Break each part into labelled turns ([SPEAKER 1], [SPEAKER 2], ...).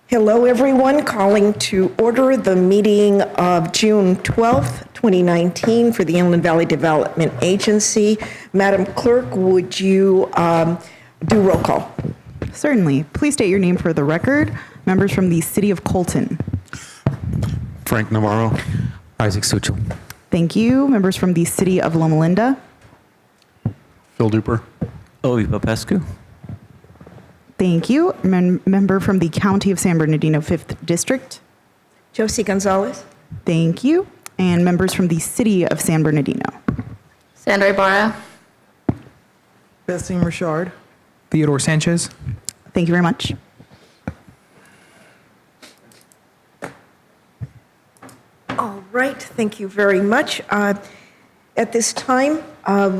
[SPEAKER 1] Hello, everyone. Calling to order the meeting of June 12th, 2019 for the Inland Valley Development Agency. Madam Clerk, would you do roll call?
[SPEAKER 2] Certainly. Please state your name for the record. Members from the City of Colton.
[SPEAKER 3] Frank Navarro.
[SPEAKER 4] Isaac Suchel.
[SPEAKER 2] Thank you. Members from the City of Loma Linda.
[SPEAKER 3] Phil Duper.
[SPEAKER 4] Ovi Popescu.
[SPEAKER 2] Thank you. Member from the County of San Bernardino, 5th District.
[SPEAKER 1] Josie Gonzalez.
[SPEAKER 2] Thank you. And members from the City of San Bernardino.
[SPEAKER 5] Sandra Ibarra.
[SPEAKER 6] Bessim Richard. Theodore Sanchez.
[SPEAKER 2] Thank you very much.
[SPEAKER 1] All right, thank you very much. At this time,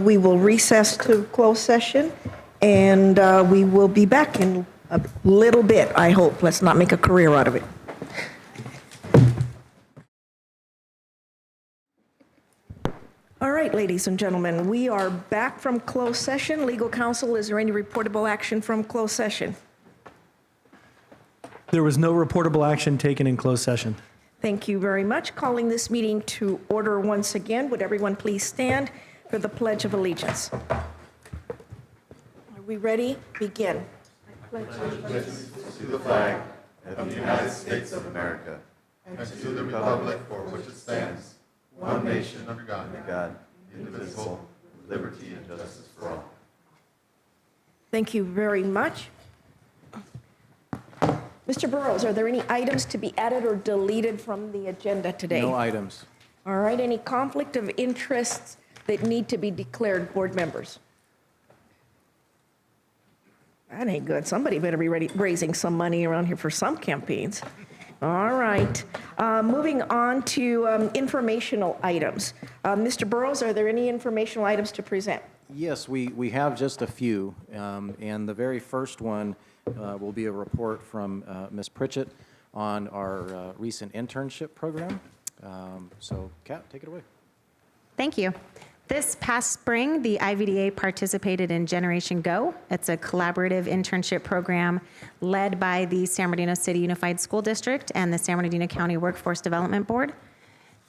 [SPEAKER 1] we will recess to closed session, and we will be back in a little bit, I hope. Let's not make a career out of it. All right, ladies and gentlemen, we are back from closed session. Legal counsel, is there any reportable action from closed session?
[SPEAKER 7] There was no reportable action taken in closed session.
[SPEAKER 1] Thank you very much. Calling this meeting to order once again. Would everyone please stand for the Pledge of Allegiance? Are we ready? Begin.
[SPEAKER 8] To the flag of the United States of America and to the republic for which it stands, one nation under God, indivisible, with liberty and justice for all.
[SPEAKER 1] Thank you very much. Mr. Burrows, are there any items to be added or deleted from the agenda today?
[SPEAKER 9] No items.
[SPEAKER 1] All right, any conflict of interests that need to be declared, board members? That ain't good. Somebody better be raising some money around here for some campaigns. All right, moving on to informational items. Mr. Burrows, are there any informational items to present?
[SPEAKER 9] Yes, we have just a few, and the very first one will be a report from Ms. Pritchett on our recent internship program. So, Kat, take it away.
[SPEAKER 10] Thank you. This past spring, the IVDA participated in Generation Go. It's a collaborative internship program led by the San Bernardino City Unified School District and the San Bernardino County Workforce Development Board.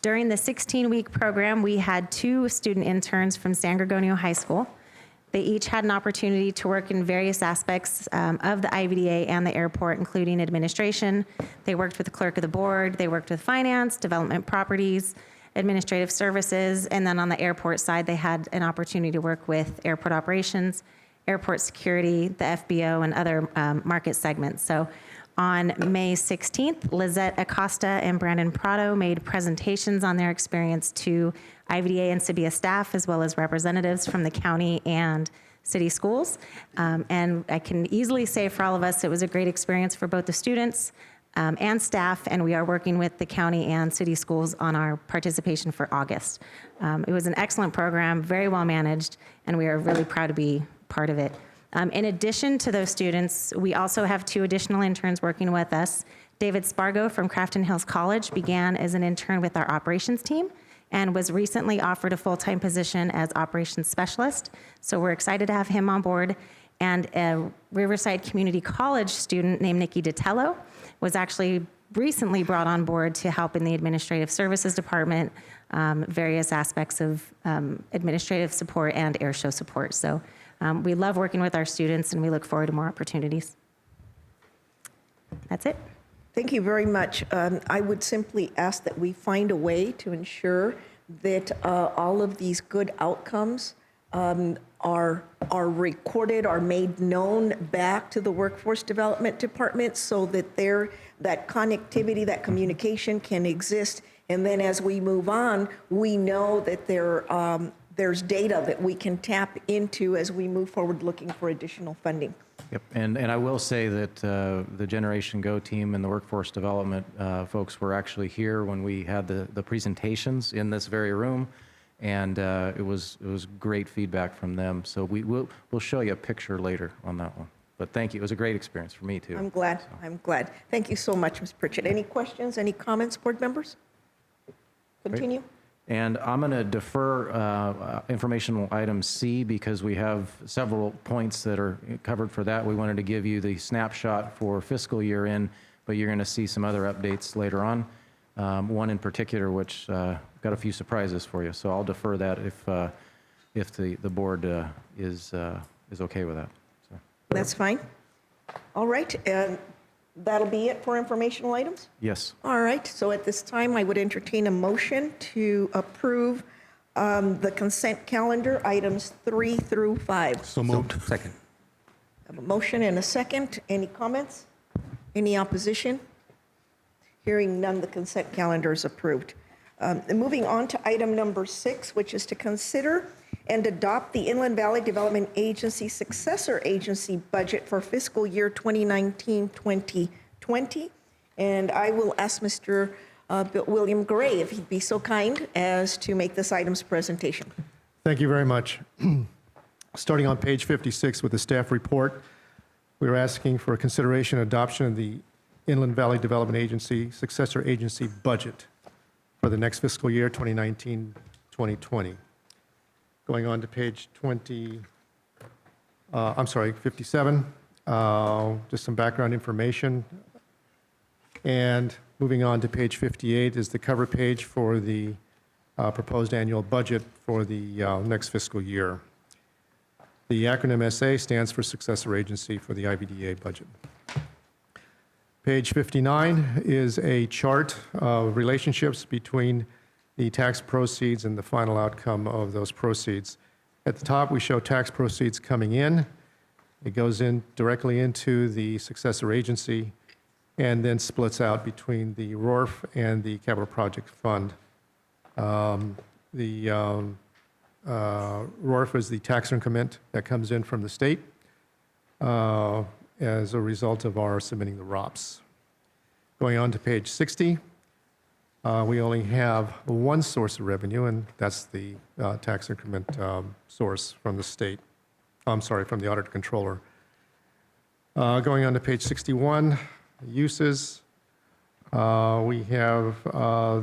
[SPEAKER 10] During the 16-week program, we had 2 student interns from San Gorgonio High School. They each had an opportunity to work in various aspects of the IVDA and the airport, including administration. They worked with the clerk of the board, they worked with finance, development properties, administrative services, and then on the airport side, they had an opportunity to work with airport operations, airport security, the FBO, and other market segments. So on May 16th, Lizette Acosta and Brandon Prado made presentations on their experience to IVDA and Sabia staff, as well as representatives from the county and city schools. And I can easily say for all of us, it was a great experience for both the students and staff, and we are working with the county and city schools on our participation for August. It was an excellent program, very well managed, and we are really proud to be part of it. In addition to those students, we also have 2 additional interns working with us. David Spargo from Crafton Hills College began as an intern with our operations team and was recently offered a full-time position as operations specialist. So we're excited to have him on board. And a Riverside Community College student named Nikki Ditello was actually recently brought on board to help in the administrative services department, various aspects of administrative support and air show support. So we love working with our students, and we look forward to more opportunities. That's it.
[SPEAKER 1] Thank you very much. I would simply ask that we find a way to ensure that all of these good outcomes are recorded, are made known back to the Workforce Development Department so that that connectivity, that communication can exist. And then as we move on, we know that there's data that we can tap into as we move forward looking for additional funding.
[SPEAKER 9] Yep, and I will say that the Generation Go team and the workforce development folks were actually here when we had the presentations in this very room, and it was great feedback from them. So we'll show you a picture later on that one. But thank you. It was a great experience for me too.
[SPEAKER 1] I'm glad. So. I'm glad. Thank you so much, Ms. Pritchett. Any questions? Any comments, board members? Continue.
[SPEAKER 9] Great. And I'm going to defer informational item C because we have several points that are covered for that. We wanted to give you the snapshot for fiscal year end but you're going to see some other updates later on. One in particular, which got a few surprises for you. So I'll defer that if the board is okay with that. So.
[SPEAKER 1] That's fine. All right, and that'll be it for informational items?
[SPEAKER 9] Yes.
[SPEAKER 1] All right, so at this time, I would entertain a motion to approve the consent calendar, items 3 through 5.
[SPEAKER 3] So moved.
[SPEAKER 4] Second.
[SPEAKER 1] I have a motion and a second. Any comments? Any opposition? Hearing none, the consent calendar is approved. Moving on to item number 6, which is to consider and adopt the Inland Valley Development Agency successor agency budget for fiscal year 2019-2020. And I will ask Mr. William Gray if he'd be so kind as to make this item's presentation.
[SPEAKER 11] Thank you very much. Starting on page 56 with the staff report, we are asking for consideration and adoption of the Inland Valley Development Agency successor agency budget for the next fiscal year, 2019-2020. Going on to page 57, just some background information. And moving on to page 58 is the cover page for the proposed annual budget for the next fiscal year. The acronym SA stands for Successor Agency for the IVDA budget. Page 59 is a chart of relationships between the tax proceeds and the final outcome of those proceeds. At the top, we show tax proceeds coming in. It goes in directly into the successor agency and then splits out between the RORF and the Capital Project Fund. The RORF is the tax increment that comes in from the state as a result of our submitting the ROPS. Going on to page 60, we only have one source of revenue, and that's the tax increment source from the state. I'm sorry, from the Auditor Controller. Going on to page 61, uses. We have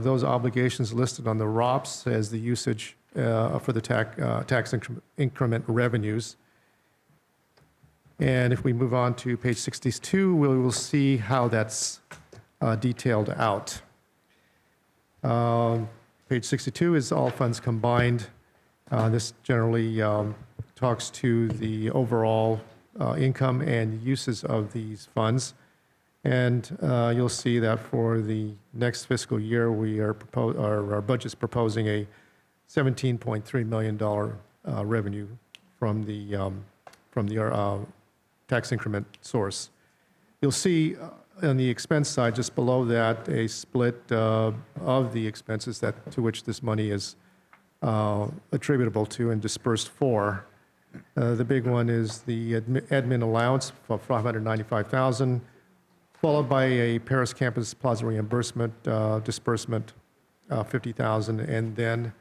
[SPEAKER 11] those obligations listed on the ROPS as the usage for the tax increment revenues. And if we move on to page 62, we will see how that's detailed out. Page 62 is all funds combined. This generally talks to the overall income and uses of these funds. And you'll see that for the next fiscal year, our budget's proposing a $17.3 million revenue from the tax increment source. You'll see on the expense side, just below that, a split of the expenses to which this money is attributable to and dispersed for. The big one is the admin allowance for $595,000, followed by a Paris Campus Plaza reimbursement disbursement, $50,000, and then,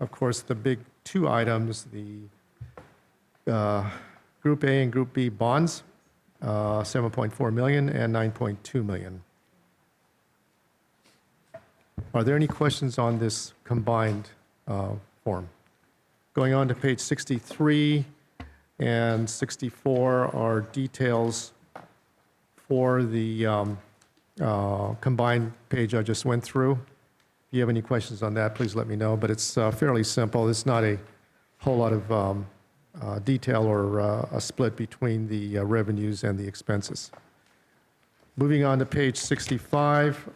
[SPEAKER 11] of course, the big two items, the Group A and Group B bonds, $7.4 million and $9.2 million. Are there any questions on this combined form? Going on to page 63 and 64 are details for the combined page I just went through. If you have any questions on that, please let me know, but it's fairly simple. It's not a whole lot of detail or a split between the revenues and the expenses. Moving on to page 65,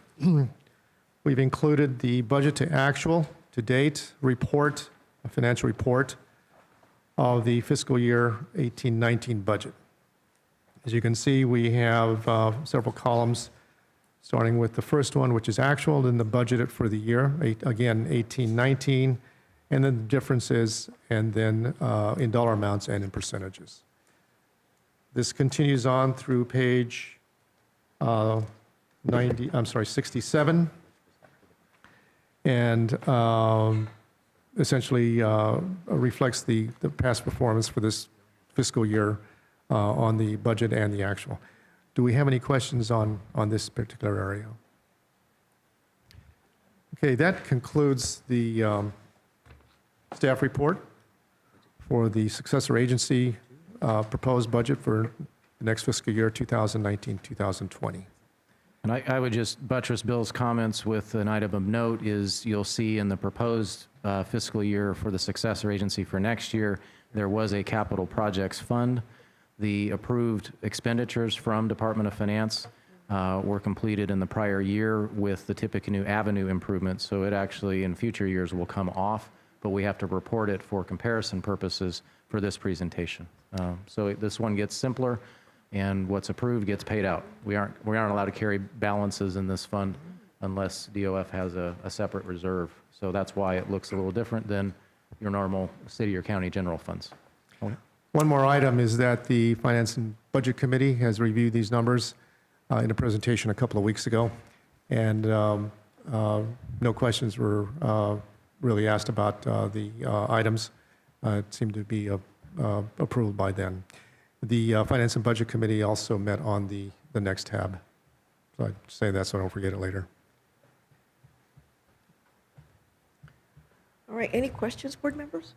[SPEAKER 11] we've included the budget to actual to date report, a financial report of the fiscal year 18-19 budget. As you can see, we have several columns, starting with the first one, which is actual, then the budgeted for the year, again, 18-19, and then the differences, and then in dollar amounts and in percentages. This continues on through page 67, and essentially reflects the past performance for this fiscal year on the budget and the actual. Do we have any questions on this particular area? Okay, that concludes the staff report for the successor agency proposed budget for the next fiscal year, 2019-2020.
[SPEAKER 9] And I would just buttress Bill's comments with an item of note is you'll see in the proposed fiscal year for the successor agency for next year, there was a capital projects fund. The approved expenditures from Department of Finance were completed in the prior year with the Tippecanoe Avenue improvements. So it actually in future years will come off, but we have to report it for comparison purposes for this presentation. So this one gets simpler, and what's approved gets paid out. We aren't allowed to carry balances in this fund unless DOF has a separate reserve. So that's why it looks a little different than your normal city or county general funds.
[SPEAKER 11] One more item is that the Finance and Budget Committee has reviewed these numbers in a presentation a couple of weeks ago, and no questions were really asked about the items. It seemed to be approved by then. The Finance and Budget Committee also met on the next tab. So I'd say that so I don't forget it later.
[SPEAKER 1] All right, any questions, board members?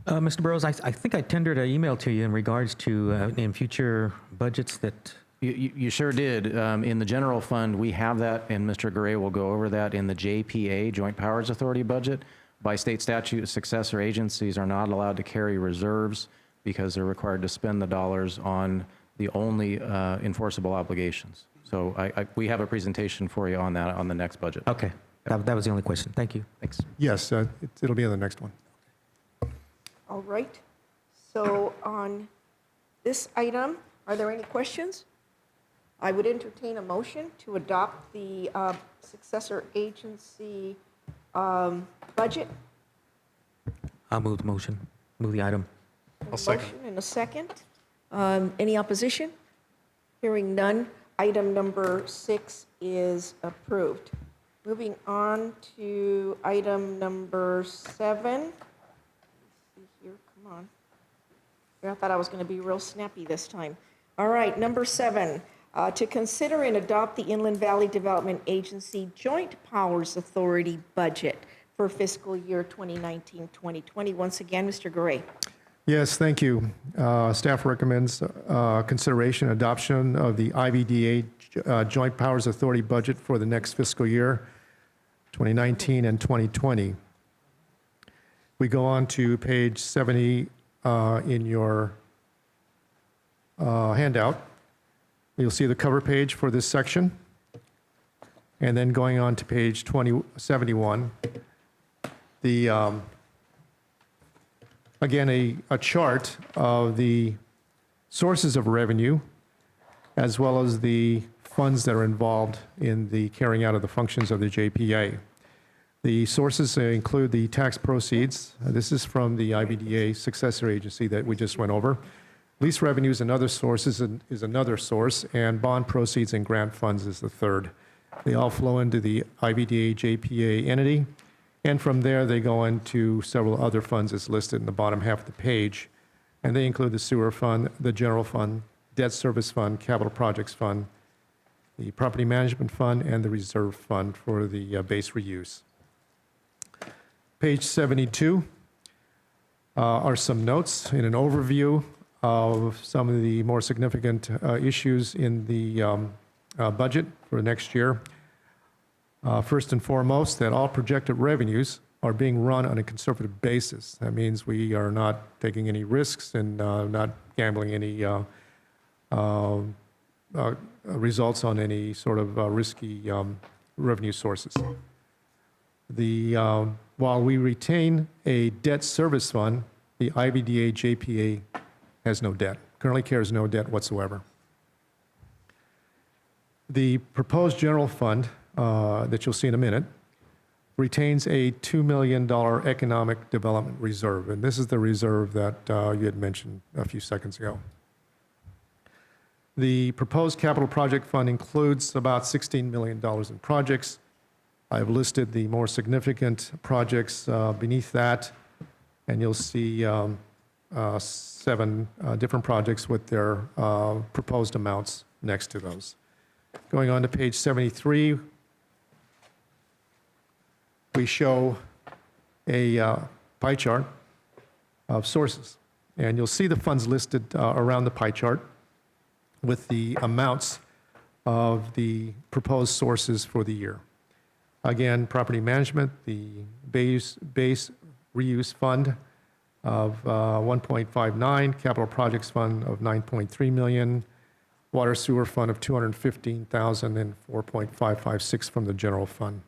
[SPEAKER 12] Mr. Burrows, I think I tendered an email to you in regards to in future budgets that...
[SPEAKER 9] You sure did. In the general fund, we have that, and Mr. Garay will go over that in the JPA, Joint Powers Authority budget. By state statute, successor agencies are not allowed to carry reserves because they're required to spend the dollars on the only enforceable obligations. So we have a presentation for you on that on the next budget.
[SPEAKER 12] Okay, that was the only question. Thank you.
[SPEAKER 9] Thanks.
[SPEAKER 11] Yes, it'll be on the next one.
[SPEAKER 1] All right. So on this item, are there any questions? I would entertain a motion to adopt the successor agency budget.
[SPEAKER 12] I'll move the motion, move the item.
[SPEAKER 1] A motion and a second. Any opposition? Hearing none, item number 6 is approved. Moving on to item number 7. Let's see here, come on. I thought I was going to be real snappy this time. All right, number 7. To consider and adopt the Inland Valley Development Agency Joint Powers Authority budget for fiscal year 2019-2020. Once again, Mr. Garay.
[SPEAKER 11] Yes, thank you. Staff recommends consideration and adoption of the IVDA Joint Powers Authority budget for the next fiscal year, 2019 and 2020. We go on to page 70 in your handout. You'll see the cover page for this section. And then going on to page 71, again, a chart of the sources of revenue as well as the funds that are involved in the carrying out of the functions of the JPA. The sources include the tax proceeds. This is from the IVDA successor agency that we just went over. Lease revenues and other sources is another source, and bond proceeds and grant funds is the third. They all flow into the IVDA JPA entity, and from there they go into several other funds as listed in the bottom half of the page, and they include the sewer fund, the general fund, debt service fund, capital projects fund, the property management fund, and the reserve fund for the base reuse. Page 72 are some notes in an overview of some of the more significant issues in the budget for next year. First and foremost, that all projected revenues are being run on a conservative basis. That means we are not taking any risks and not gambling any results on any sort of risky revenue sources. While we retain a debt service fund, the IVDA JPA has no debt, currently carries no debt whatsoever. The proposed general fund that you'll see in a minute retains a $2 million economic development reserve, and this is the reserve that you had mentioned a few seconds ago. The proposed capital project fund includes about $16 million in projects. I've listed the more significant projects beneath that, and you'll see 7 different projects with their proposed amounts next to those. Going on to page 73, we show a pie chart of sources. And you'll see the funds listed around the pie chart. with the amounts of the proposed sources for the year. Again, property management, the base reuse fund of 1.59, capital projects fund of 9.3 million, water sewer fund of 215,000, and 4.556 from the general fund.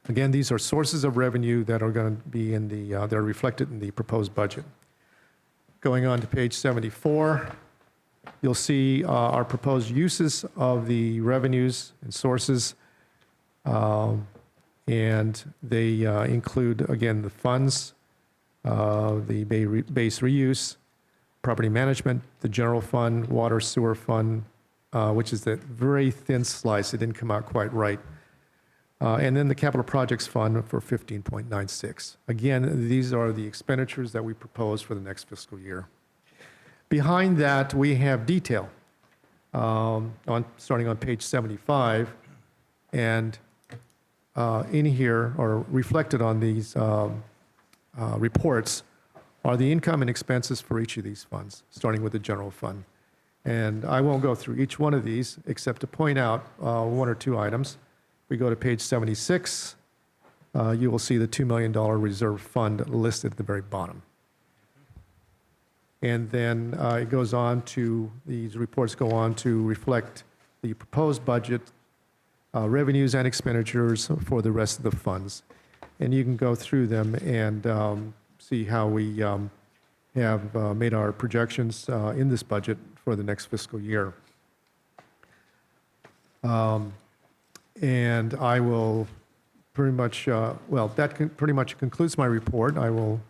[SPEAKER 11] Again, these are sources of revenue that are going to be in the, they're reflected in the proposed budget. Going on to page 74, you'll see our proposed uses of the revenues and sources. And they include, again, the funds, the base reuse, property management, the general fund, water sewer fund, which is that very thin slice. It didn't come out quite right. And then the capital projects fund for 15.96. Again, these are the expenditures that we propose for the next fiscal year. Behind that, we have detail, starting on page 75. And in here, or reflected on these reports, are the income and expenses for each of these funds, starting with the general fund. And I won't go through each one of these, except to point out one or two items. We go to page 76, you will see the $2 million reserve fund listed at the very bottom. And then it goes on to, these reports go on to reflect the proposed budget, revenues and expenditures for the rest of the funds. And you can go through them and see how we have made our projections in this budget for the next fiscal year. And I will pretty much, well, that pretty much concludes my report. I will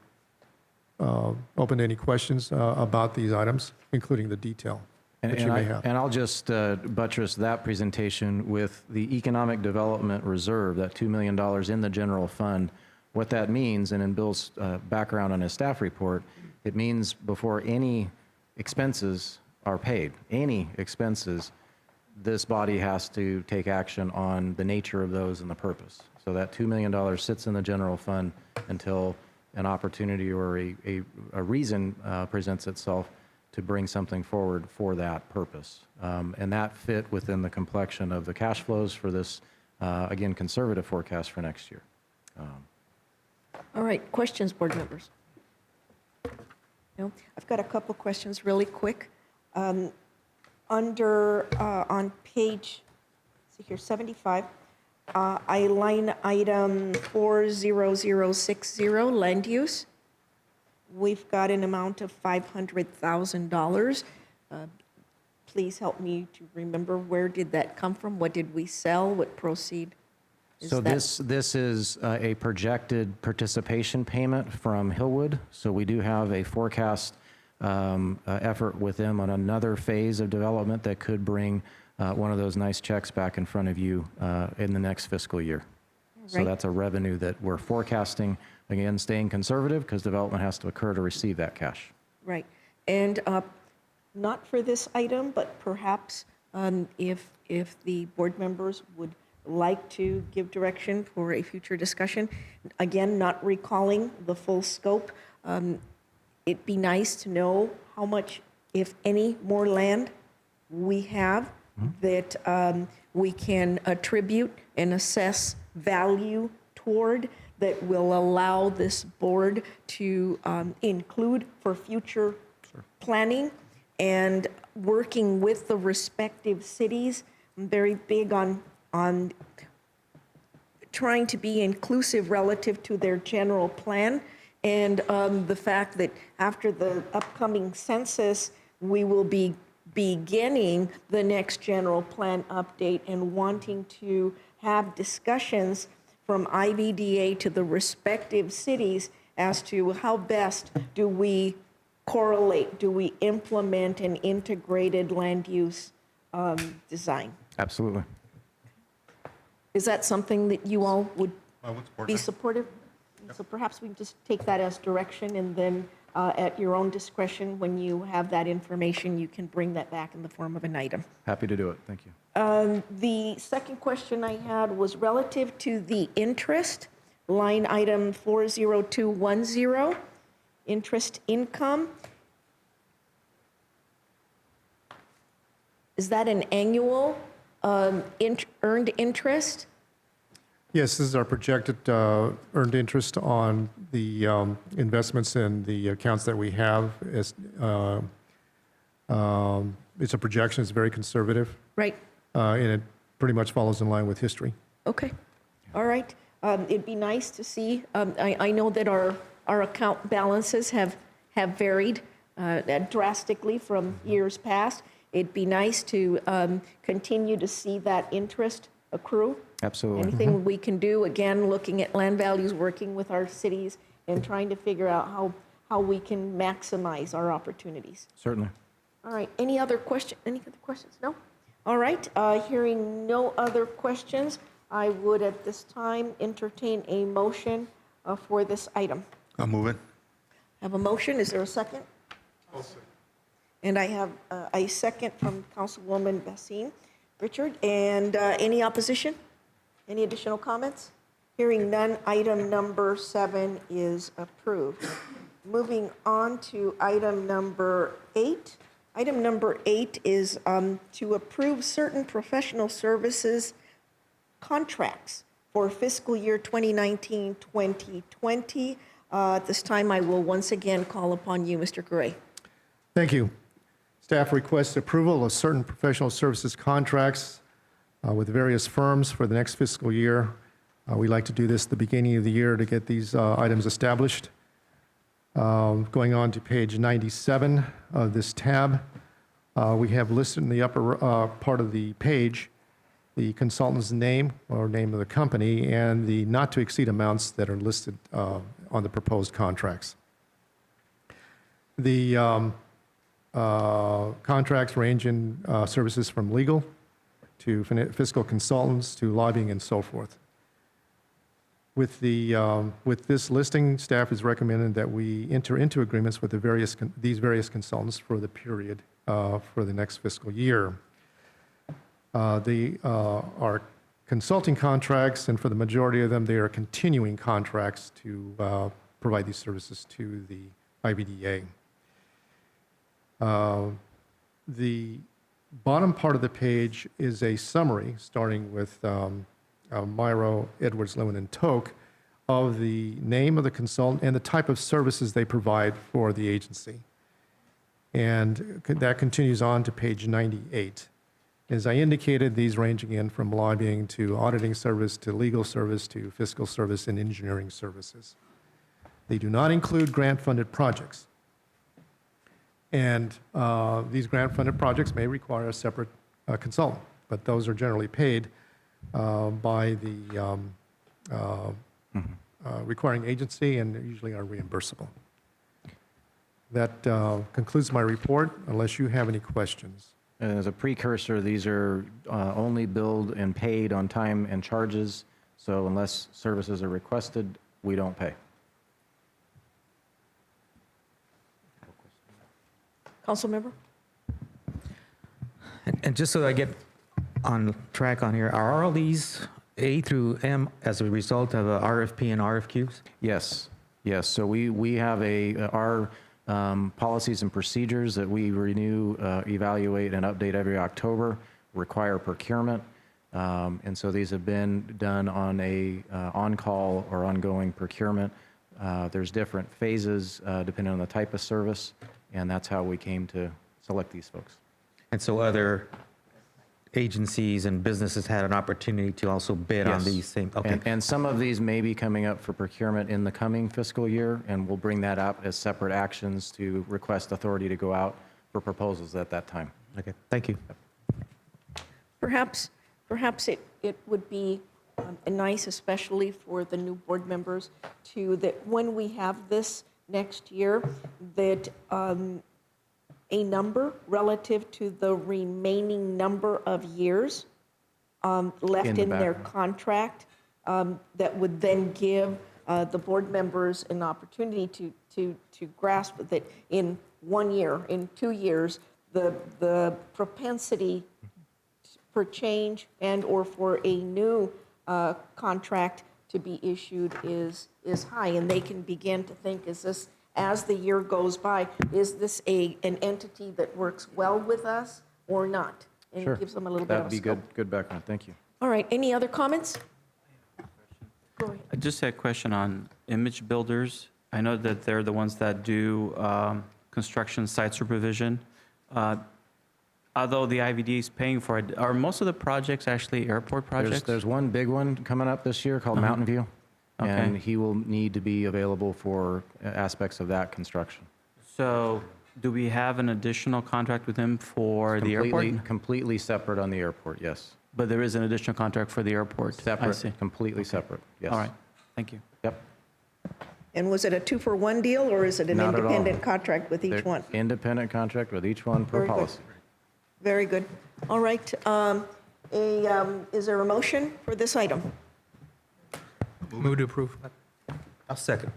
[SPEAKER 11] open to any questions about these items, including the detail that you may have.
[SPEAKER 9] And I'll just buttress that presentation with the Economic Development Reserve, that $2 million in the general fund. What that means, and in Bill's background on his staff report, it means before any expenses are paid, any expenses, this body has to take action on the nature of those and the purpose. So that $2 million sits in the general fund until an opportunity or a reason presents itself to bring something forward for that purpose. And that fit within the complexion of the cash flows for this, again, conservative forecast for next year.
[SPEAKER 1] All right, questions, board members? No? I've got a couple questions really quick. On page, see here, 75, I line item 40060, land use. We've got an amount of $500,000. Please help me to remember, where did that come from? What did we sell? What proceed?
[SPEAKER 9] So this is a projected participation payment from Hillwood. So we do have a forecast effort with them on another phase of development that could bring one of those nice checks back in front of you in the next fiscal year. Right. So that's a revenue that we're forecasting, again, staying conservative because development has to occur to receive that cash.
[SPEAKER 1] Right. And not for this item, but perhaps if the board members would like to give direction for a future discussion, again, not recalling the full scope, it'd be nice to know how much, if any, more land we have that we can attribute and assess value toward, that will allow this board to include for future planning and working with the respective cities. I'm very big on trying to be inclusive relative to their general plan, and the fact that after the upcoming census, we will be beginning the next general plan update and wanting to have discussions from IVDA to the respective cities as to how best do we correlate, do we implement an integrated land use design.
[SPEAKER 9] Absolutely.
[SPEAKER 1] Is that something that you all would be supportive? So perhaps we just take that as direction, and then at your own discretion, when you have that information, you can bring that back in the form of an item.
[SPEAKER 9] Happy to do it. Thank you.
[SPEAKER 1] The second question I had was relative to the interest, line item 40210, interest income. is that an annual earned interest?
[SPEAKER 11] Yes, this is our projected earned interest on the investments in the accounts that we have. It's a projection, it's very conservative,
[SPEAKER 1] Right.
[SPEAKER 11] and it pretty much follows in line with history.
[SPEAKER 1] Okay. All right. It'd be nice to see. I know that our account balances have varied drastically from years past. It'd be nice to continue to see that interest accrue.
[SPEAKER 9] Absolutely.
[SPEAKER 1] Anything we can do, again, looking at land values, working with our cities, and trying to figure out how we can maximize our opportunities.
[SPEAKER 9] Certainly.
[SPEAKER 1] All right, any other questions? No? All right, hearing no other questions, I would at this time entertain a motion for this item.
[SPEAKER 3] I'll move it.
[SPEAKER 1] Have a motion, is there a second? And I have a second from Councilwoman Basine. Richard, and any opposition? Any additional comments? Hearing none, item number 7 is approved. Moving on to item number 8. Item number 8 is to approve certain professional services contracts for fiscal year 2019-2020. At this time, I will once again call upon you, Mr. Gray.
[SPEAKER 11] Thank you. Staff requests approval of certain professional services contracts with various firms for the next fiscal year. We like to do this at the beginning of the year to get these items established. Going on to page 97 of this tab, we have listed in the upper part of the page the consultant's name or name of the company and the not-to-exceed amounts that are listed on the proposed contracts. The contracts range in services from legal to fiscal consultants to lobbying and so forth. With this listing, staff is recommending that we enter into agreements with these various consultants for the period for the next fiscal year. Are consulting contracts, and for the majority of them, they are continuing contracts to provide these services to the IVDA. The bottom part of the page is a summary, starting with Myro, Edwards, Lewin, and Toke, of the name of the consultant and the type of services they provide for the agency. And that continues on to page 98. As I indicated, these range again from lobbying to auditing service to legal service to fiscal service and engineering services. They do not include grant-funded projects. And these grant-funded projects may require a separate consultant, but those are generally paid by the requiring agency and usually are reimbursable. That concludes my report, unless you have any questions.
[SPEAKER 9] As a precursor, these are only billed and paid on time and charges, so unless services are requested, we don't pay.
[SPEAKER 1] Council member?
[SPEAKER 12] And just so I get on track on here, are all these A through M as a result of a RFP and RFQs?
[SPEAKER 9] Yes, yes. So we have our policies and procedures that we renew, evaluate, and update every October require procurement. And so these have been done on a on-call or ongoing procurement. There's different phases depending on the type of service, and that's how we came to select these folks.
[SPEAKER 12] And so other agencies and businesses had an opportunity to also bid on
[SPEAKER 9] Yes.
[SPEAKER 12] these same, okay.
[SPEAKER 9] And some of these may be coming up for procurement in the coming fiscal year, and we'll bring that up as separate actions to request authority to go out for proposals at that time.
[SPEAKER 12] Okay, thank you.
[SPEAKER 1] Perhaps it would be nice, especially for the new board members, that when we have this next year, that a number relative to the remaining number of years left in their contract that would then give the board members an opportunity to grasp that in 1 year, in 2 years, the propensity for change and or for a new contract to be issued is high, and they can begin to think, is this, as the year goes by, is this an entity that works well with us or not? And
[SPEAKER 9] Sure.
[SPEAKER 1] it gives them a little bit
[SPEAKER 9] That
[SPEAKER 1] of
[SPEAKER 9] would
[SPEAKER 1] a
[SPEAKER 9] be
[SPEAKER 1] scope.
[SPEAKER 9] good background. Thank you.
[SPEAKER 1] All right, any other comments? Go ahead.
[SPEAKER 13] I just had a question on image builders. I know that they're the ones that do construction site supervision. Although the IVD is paying for it, are most of the projects actually airport projects?
[SPEAKER 9] There's one big one coming up this year called Mountain View,
[SPEAKER 13] Okay.
[SPEAKER 9] and he will need to be available for aspects of that construction.
[SPEAKER 13] So do we have an additional contract with him for the airport?
[SPEAKER 9] Completely separate on the airport, yes.
[SPEAKER 13] But there is an additional contract for the airport? I
[SPEAKER 9] Separate,
[SPEAKER 13] see.
[SPEAKER 9] completely separate, yes.
[SPEAKER 13] All right, thank you.
[SPEAKER 9] Yep.
[SPEAKER 1] And was it a 2-for-1 deal, or is it an
[SPEAKER 9] Not at all.
[SPEAKER 1] independent contract with each
[SPEAKER 9] They're
[SPEAKER 1] one?
[SPEAKER 9] Independent contract with each one per
[SPEAKER 1] Very good.
[SPEAKER 9] policy.
[SPEAKER 1] Very good. All right, is there a motion for this item?
[SPEAKER 6] Move to approve.
[SPEAKER 12] I'll second.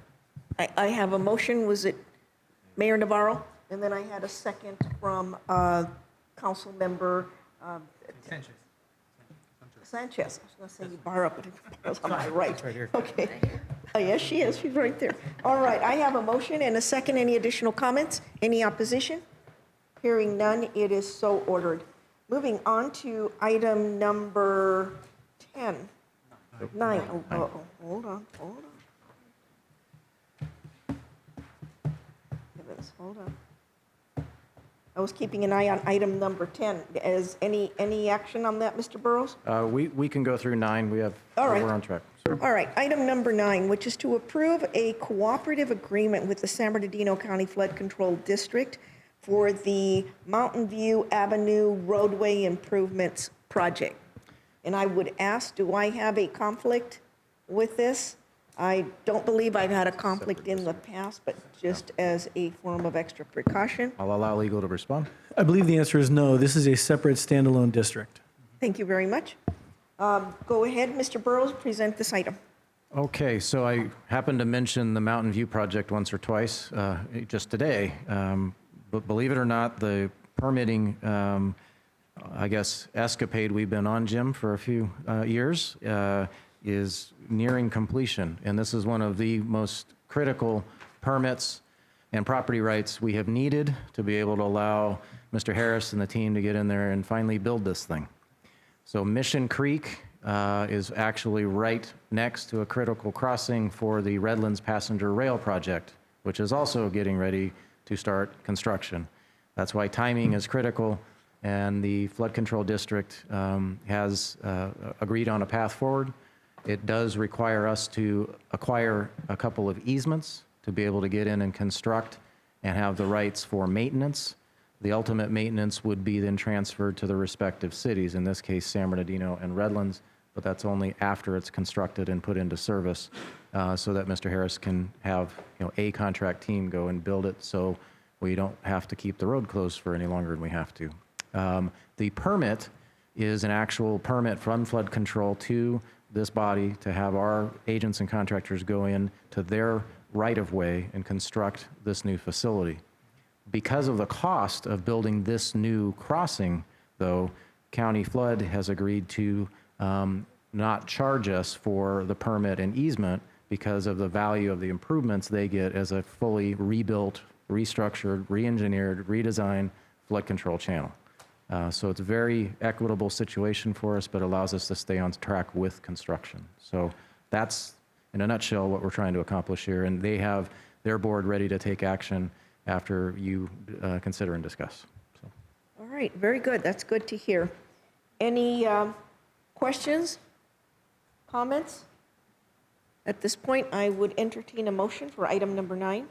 [SPEAKER 1] I have a motion, was it Mayor Navarro? And then I had a second from Council Member Sanchez. I was going to say Ibarra, but it's on my right.
[SPEAKER 6] right here.
[SPEAKER 1] Okay. Oh, yes, she is. She's right there. All right, I have a motion and a second. Any additional comments? Any opposition? Hearing none, it is so ordered. Moving on to item number 10. 9. Oh, hold on. Heavens, hold on. I was keeping an eye on item number 10. Is any action on that, Mr. Burrows?
[SPEAKER 9] We can go through 9. We're on track.
[SPEAKER 1] All right, item number 9, which is to approve a cooperative agreement with the San Bernardino County Flood Control District for the Mountain View Avenue roadway improvements project. And I would ask, do I have a conflict with this? I don't believe I've had a conflict in the past, but just as a form of extra precaution.
[SPEAKER 9] I'll allow legal to respond.
[SPEAKER 7] I believe the answer is no. This is a separate standalone district.
[SPEAKER 1] Thank you very much. Go ahead, Mr. Burrows, present this item.
[SPEAKER 9] Okay, so I happened to mention the Mountain View project once or twice just today. But believe it or not, the permitting, I guess, escapade we've been on, Jim, for a few years is nearing completion. And this is one of the most critical permits and property rights we have needed to be able to allow Mr. Harris and the team to get in there and finally build this thing. So Mission Creek is actually right next to a critical crossing for the Redlands Passenger Rail Project, which is also getting ready to start construction. That's why timing is critical, and the Flood Control District has agreed on a path forward. It does require us to acquire a couple of easements to be able to get in and construct and have the rights for maintenance. The ultimate maintenance would be then transferred to the respective cities, in this case, San Bernardino and Redlands, but that's only after it's constructed and put into service so that Mr. Harris can have a contract team go and build it so we don't have to keep the road closed for any longer than we have to. The permit is an actual permit from flood control to this body to have our agents and contractors go in to their right-of-way and construct this new facility. Because of the cost of building this new crossing, though, County Flood has agreed to not charge us for the permit and easement because of the value of the improvements they get as a fully rebuilt, restructured, re-engineered, redesigned flood control channel. So it's a very equitable situation for us, but allows us to stay on track with construction. So that's, in a nutshell, what we're trying to accomplish here. And they have their board ready to take action after you consider and discuss. So.
[SPEAKER 1] All right, very good. That's good to hear. Any questions, comments? At this point, I would entertain a motion for item number 9.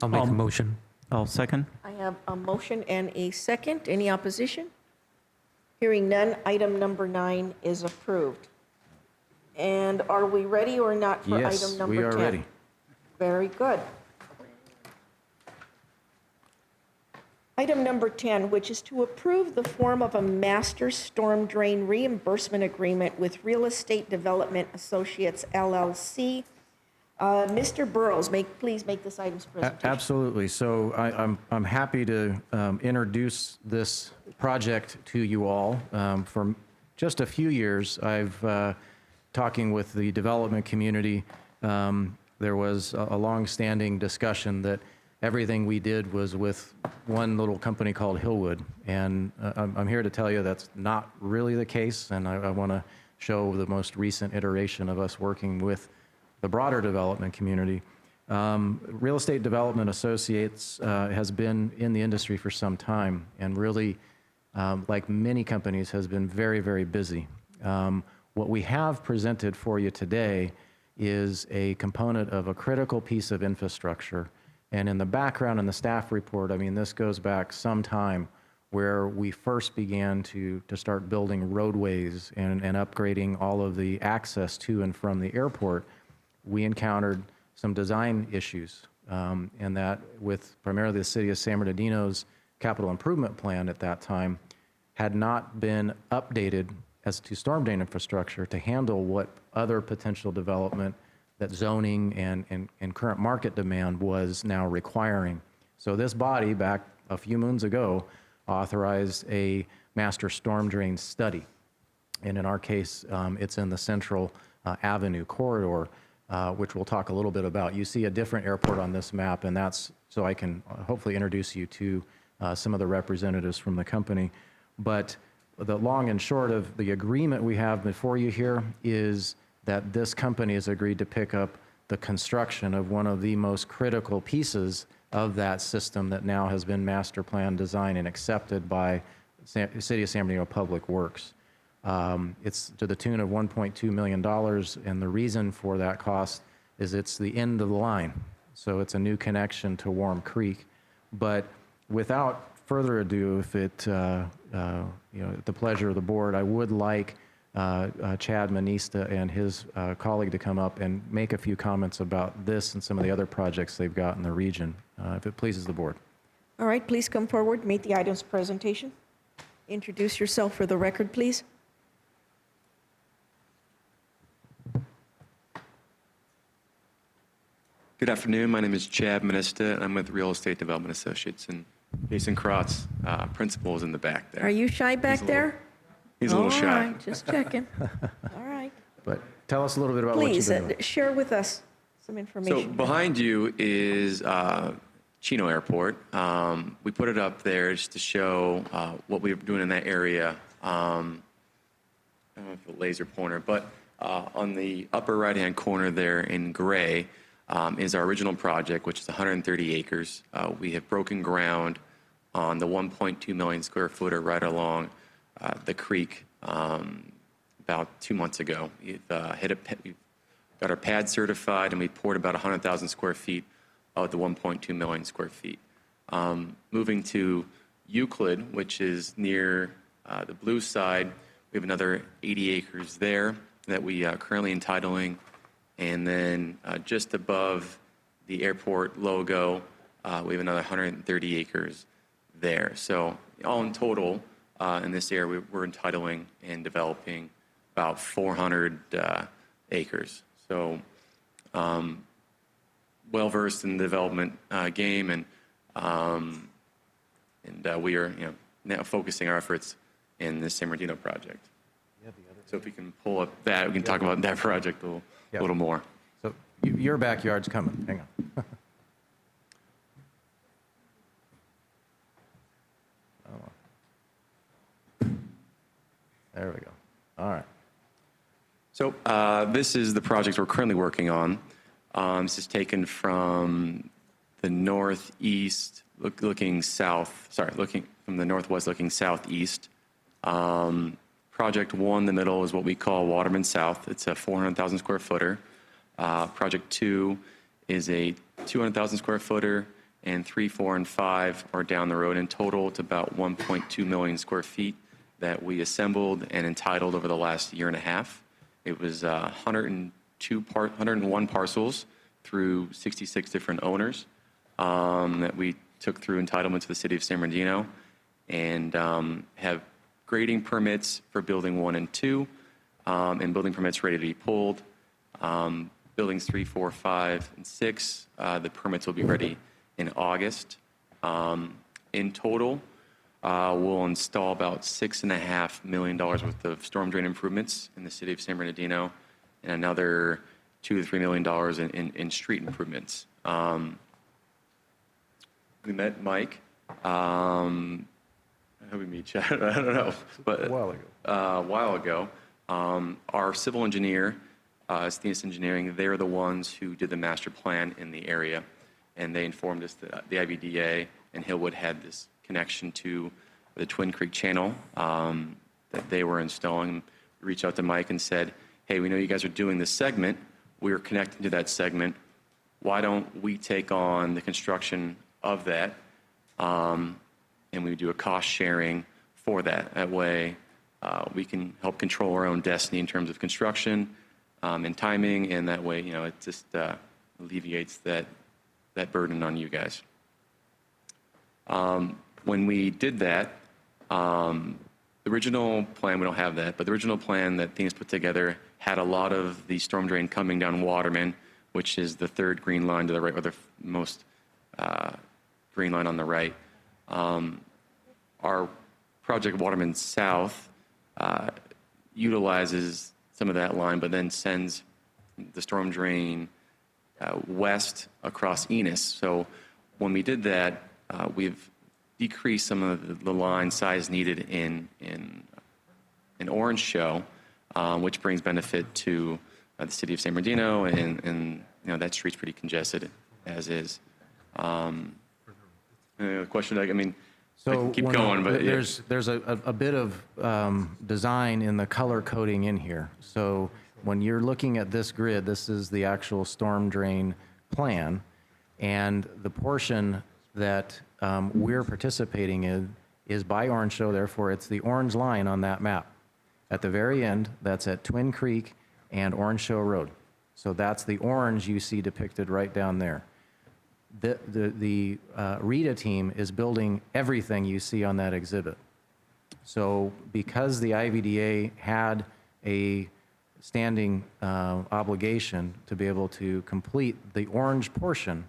[SPEAKER 4] I'll make a motion.
[SPEAKER 13] I'll second.
[SPEAKER 1] I have a motion and a second. Any opposition? Hearing none, item number 9 is approved. And are we ready or not for
[SPEAKER 9] Yes,
[SPEAKER 1] item number 10?
[SPEAKER 9] we are ready.
[SPEAKER 1] Very good. Item number 10, which is to approve the form of a master storm drain reimbursement agreement with Real Estate Development Associates, LLC. Mr. Burrows, please make this item's presentation.
[SPEAKER 9] Absolutely. So I'm happy to introduce this project to you all. For just a few years, I've talking with the development community. There was a long-standing discussion that everything we did was with one little company called Hillwood. And I'm here to tell you that's not really the case, and I want to show the most recent iteration of us working with the broader development community. Real Estate Development Associates has been in the industry for some time and really, like many companies, has been very, very busy. What we have presented for you today is a component of a critical piece of infrastructure. And in the background in the staff report, I mean, this goes back some time where we first began to start building roadways and upgrading all of the access to and from the airport. We encountered some design issues, and that with primarily the city of San Bernardino's capital improvement plan at that time had not been updated as to storm drain infrastructure to handle what other potential development that zoning and current market demand was now requiring. So this body, back a few moons ago, authorized a master storm drain study. And in our case, it's in the Central Avenue corridor, which we'll talk a little bit about. You see a different airport on this map, and that's so I can hopefully introduce you to some of the representatives from the company. But the long and short of the agreement we have before you here is that this company has agreed to pick up the construction of one of the most critical pieces of that system that now has been master plan designed and accepted by the City of San Bernardino Public Works. It's to the tune of $1.2 million, and the reason for that cost is it's the end of the line. So it's a new connection to Warm Creek. But without further ado, if it, at the pleasure of the board, I would like Chad Manista and his colleague to come up and make a few comments about this and some of the other projects they've got in the region, if it pleases the board.
[SPEAKER 1] All right, please come forward, make the item's presentation. Introduce yourself for the record, please.
[SPEAKER 14] Good afternoon. My name is Chad Manista. I'm with Real Estate Development Associates, and Jason Krotz, principal, is in the back there.
[SPEAKER 1] Are you shy back there?
[SPEAKER 14] He's a little shy.
[SPEAKER 1] All right, just checking. All right.
[SPEAKER 9] But tell us a little bit about what you've
[SPEAKER 1] Please,
[SPEAKER 9] been doing.
[SPEAKER 1] share with us some
[SPEAKER 14] So
[SPEAKER 1] information.
[SPEAKER 14] behind you is Chino Airport. We put it up there just to show what we're doing in that area. I don't know if a laser pointer, but on the upper right-hand corner there in gray is our original project, which is 130 acres. We have broken ground on the 1.2 million square footer right along the creek about 2 months ago. We've got our pad certified, and we poured about 100,000 square feet of the 1.2 million square feet. Moving to Euclid, which is near the blue side, we have another 80 acres there that we are currently entitling. And then just above the airport logo, we have another 130 acres there. So all in total, in this area, we're entitling and developing about 400 acres. So well-versed in the development game, and we are now focusing our efforts in the San Bernardino project. So if we can pull up that, we can talk about that project a little more.
[SPEAKER 9] So your backyard's coming. Hang on. There we go. All right.
[SPEAKER 14] So this is the project we're currently working on. This is taken from the northeast, looking south. Sorry, looking from the northwest, looking southeast. Project 1, the middle, is what we call Waterman South. It's a 400,000 square footer. Project 2 is a 200,000 square footer, and 3, 4, and 5 are down the road. In total, it's about 1.2 million square feet that we assembled and entitled over the last year and a half. It was 101 parcels through 66 different owners that we took through entitlement to the city of San Bernardino, and have grading permits for building 1 and 2, and building permits ready to be pulled. Buildings 3, 4, 5, and 6, the permits will be ready in August. In total, we'll install about $6.5 million worth of storm drain improvements in the city of San Bernardino, and another $2 to $3 million in street improvements. we met Mike. How did we meet you? I don't know, but a while ago. Our civil engineer, Athenis Engineering, they're the ones who did the master plan in the area, and they informed us that the IVDA and Hillwood had this connection to the Twin Creek Channel that they were installing. We reached out to Mike and said, hey, we know you guys are doing this segment. We're connecting to that segment. Why don't we take on the construction of that? And we do a cost sharing for that. That way, we can help control our own destiny in terms of construction and timing, and that way, it just alleviates that burden on you guys. When we did that, the original plan, we don't have that, but the original plan that Athenis put together had a lot of the storm drain coming down Waterman, which is the third green line to the right, or the most green line on the right. Our project Waterman South utilizes some of that line, but then sends the storm drain west across Enos. So when we did that, we've decreased some of the line size needed in Orange Show, which brings benefit to the city of San Bernardino, and that street's pretty congested as is. Question, I mean, I can keep going, but
[SPEAKER 9] there's a bit of design in the color coding in here. So when you're looking at this grid, this is the actual storm drain plan, and the portion that we're participating in is by Orange Show. Therefore, it's the orange line on that map. At the very end, that's at Twin Creek and Orange Show Road. So that's the orange you see depicted right down there. The RITA team is building everything you see on that exhibit. So because the IVDA had a standing obligation to be able to complete the orange portion,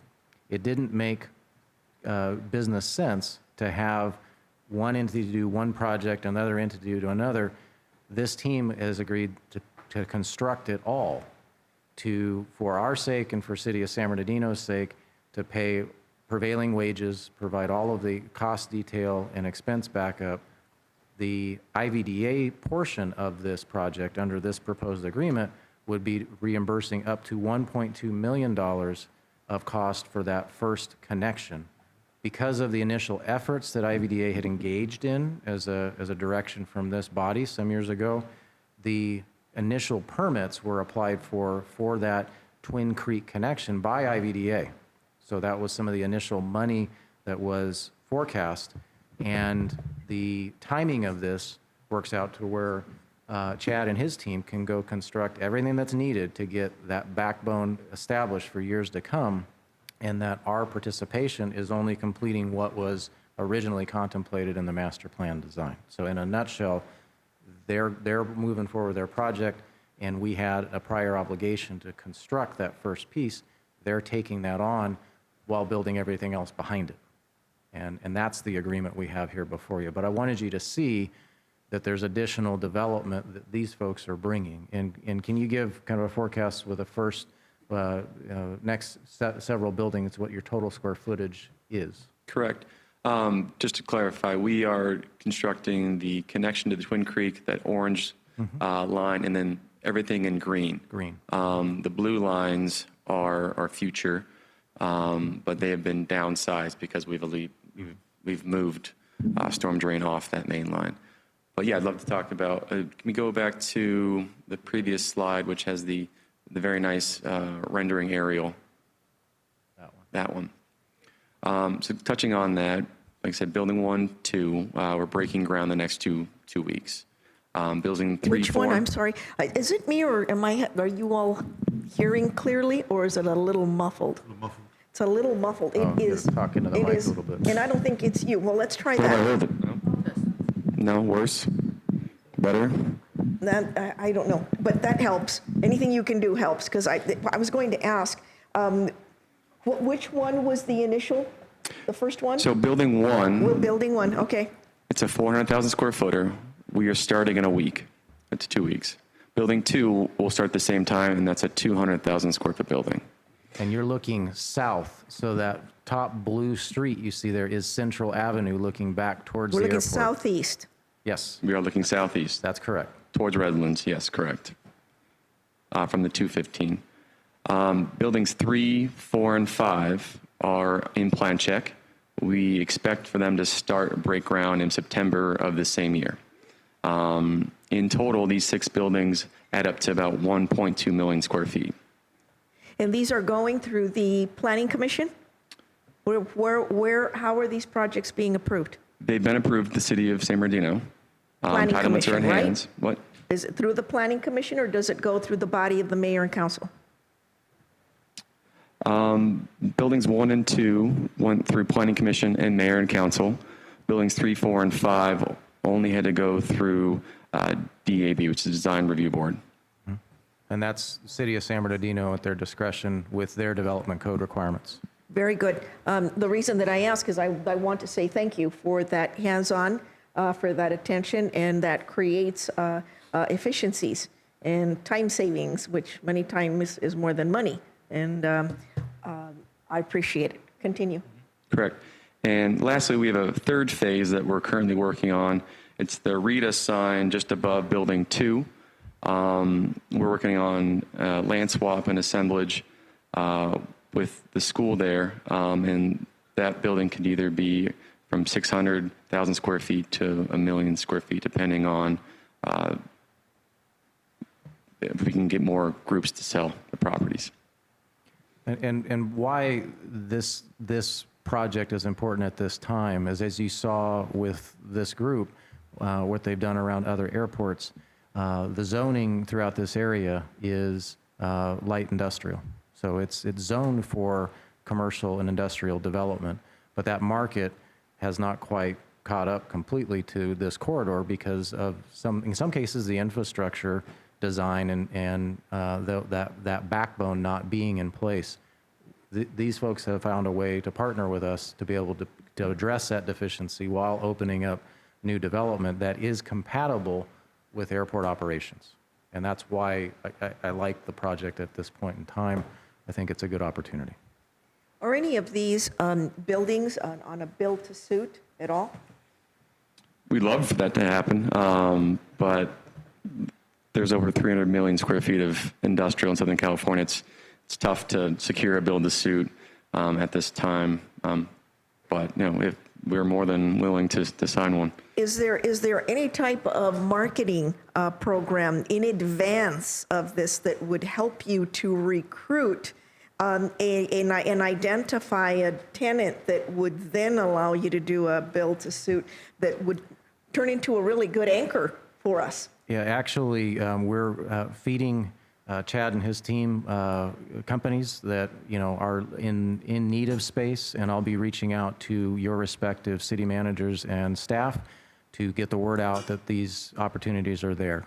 [SPEAKER 9] it didn't make business sense to have one entity do one project, another entity do another. This team has agreed to construct it all for our sake and for City of San Bernardino's sake, to pay prevailing wages, provide all of the cost detail and expense backup. The IVDA portion of this project under this proposed agreement would be reimbursing up to $1.2 million of cost for that first connection. Because of the initial efforts that IVDA had engaged in as a direction from this body some years ago, the initial permits were applied for that Twin Creek connection by IVDA. So that was some of the initial money that was forecast. And the timing of this works out to where Chad and his team can go construct everything that's needed to get that backbone established for years to come, and that our participation is only completing what was originally contemplated in the master plan design. So in a nutshell, they're moving forward their project, and we had a prior obligation to construct that first piece. They're taking that on while building everything else behind it. And that's the agreement we have here before you. But I wanted you to see that there's additional development that these folks are bringing. And can you give kind of a forecast with the first, next several buildings, what your total square footage is?
[SPEAKER 14] correct. Just to clarify, we are constructing the connection to the Twin Creek, that orange line, and then everything in green.
[SPEAKER 9] Green.
[SPEAKER 14] The blue lines are future, but they have been downsized because we've moved storm drain off that main line. But yeah, I'd love to talk about, can we go back to the previous slide, which has the very nice rendering aerial? That one. So touching on that, like I said, building 1, 2, we're breaking ground the next two weeks. Building 3,
[SPEAKER 1] Which
[SPEAKER 14] 4.
[SPEAKER 1] one? I'm sorry. Is it me, or are you all hearing clearly, or is it a little muffled? It's a little muffled. It is.
[SPEAKER 9] Talking to the
[SPEAKER 1] It
[SPEAKER 9] mic
[SPEAKER 1] is,
[SPEAKER 9] a little bit.
[SPEAKER 1] and I don't think it's you. Well, let's try
[SPEAKER 14] Have I
[SPEAKER 1] that.
[SPEAKER 14] heard it? No, worse? Better?
[SPEAKER 1] That, I don't know, but that helps. Anything you can do helps, because I was going to ask, which one was the initial, the first one?
[SPEAKER 14] So building 1.
[SPEAKER 1] We're building 1, okay.
[SPEAKER 14] It's a 400,000 square footer. We are starting in a week. It's 2 weeks. Building 2 will start at the same time, and that's a 200,000 square foot building.
[SPEAKER 9] And you're looking south, so that top blue street you see there is Central Avenue looking back towards
[SPEAKER 1] We're
[SPEAKER 9] the
[SPEAKER 1] looking
[SPEAKER 9] airport.
[SPEAKER 1] southeast.
[SPEAKER 9] Yes,
[SPEAKER 14] We are looking southeast
[SPEAKER 9] that's correct.
[SPEAKER 14] towards Redlands. Yes, correct. From the 215. Buildings 3, 4, and 5 are in plan check. We expect for them to start break ground in September of the same year. In total, these 6 buildings add up to about 1.2 million square feet.
[SPEAKER 1] And these are going through the Planning Commission? How are these projects being approved?
[SPEAKER 14] They've been approved, the city of San Bernardino.
[SPEAKER 1] Planning
[SPEAKER 14] Entitlements are
[SPEAKER 1] Commission,
[SPEAKER 14] in
[SPEAKER 1] right?
[SPEAKER 14] hands. What?
[SPEAKER 1] Is it through the Planning Commission, or does it go through the body of the mayor and council?
[SPEAKER 14] Buildings 1 and 2 went through Planning Commission and Mayor and Council. Buildings 3, 4, and 5 only had to go through DAB, which is Design Review Board.
[SPEAKER 9] And that's City of San Bernardino at their discretion with their development code requirements.
[SPEAKER 1] Very good. The reason that I ask is I want to say thank you for that hands-on, for that attention, and that creates efficiencies and time savings, which many times is more than money. And I appreciate it. Continue.
[SPEAKER 14] Correct. And lastly, we have a third phase that we're currently working on. It's the Rita sign just above Building 2. We're working on land swap and assemblage with the school there, and that building could either be from 600,000 square feet to 1 million square feet, depending on if we can get more groups to sell the properties.
[SPEAKER 9] And why this project is important at this time is, as you saw with this group, what they've done around other airports, the zoning throughout this area is light industrial. So it's zoned for commercial and industrial development, but that market has not quite caught up completely to this corridor because of in some cases, the infrastructure design and that backbone not being in place. These folks have found a way to partner with us to be able to address that deficiency while opening up new development that is compatible with airport operations. And that's why I like the project at this point in time. I think it's a good opportunity.
[SPEAKER 1] Are any of these buildings on a build-to-suit at all?
[SPEAKER 14] We'd love for that to happen, but there's over 300 million square feet of industrial in Southern California. It's tough to secure a build-to-suit at this time, but if we're more than willing to sign one.
[SPEAKER 1] Is there any type of marketing program in advance of this that would help you to recruit and identify a tenant that would then allow you to do a build-to-suit that would turn into a really good anchor for us?
[SPEAKER 9] Yeah, actually, we're feeding Chad and his team companies that are in need of space, and I'll be reaching out to your respective city managers and staff to get the word out that these opportunities are there.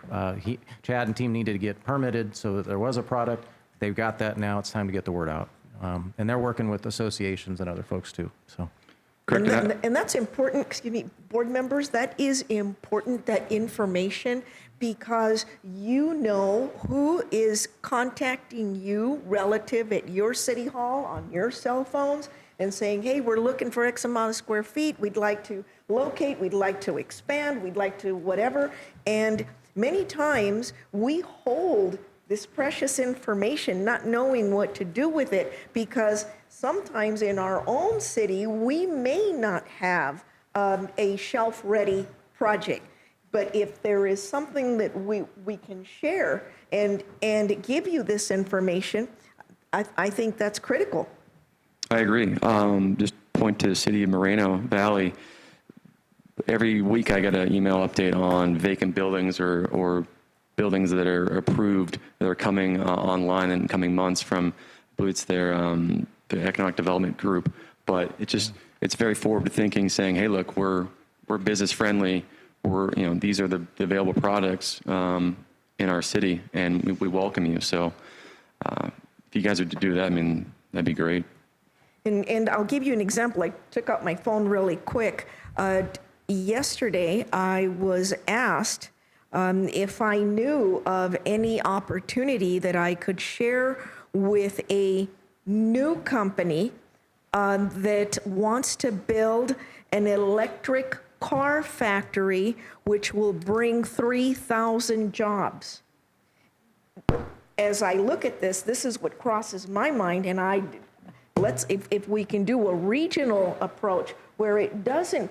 [SPEAKER 9] Chad and team needed to get permitted so that there was a product. They've got that now. It's time to get the word out, and they're working with associations and other folks too. So.
[SPEAKER 14] Correct.
[SPEAKER 1] And that's important, excuse me, board members, that is important, that information, because you know who is contacting you relative at your city hall on your cell phones and saying, hey, we're looking for X amount of square feet, we'd like to locate, we'd like to expand, we'd like to whatever. And many times we hold this precious information not knowing what to do with it, because sometimes in our own city, we may not have a shelf-ready project. But if there is something that we can share and give you this information, I think that's critical.
[SPEAKER 14] I agree. Just point to the city of Moreno Valley. Every week I get an email update on vacant buildings or buildings that are approved that are coming online in coming months from, I believe it's their economic development group. But it's very forward thinking, saying, hey, look, we're business friendly. These are the available products in our city, and we welcome you. So if you guys are to do that, that'd be great.
[SPEAKER 1] And I'll give you an example. I took out my phone really quick. Yesterday, I was asked if I knew of any opportunity that I could share with a new company that wants to build an electric car factory, which will bring 3,000 jobs. As I look at this is what crosses my mind, and if we can do a regional approach where it doesn't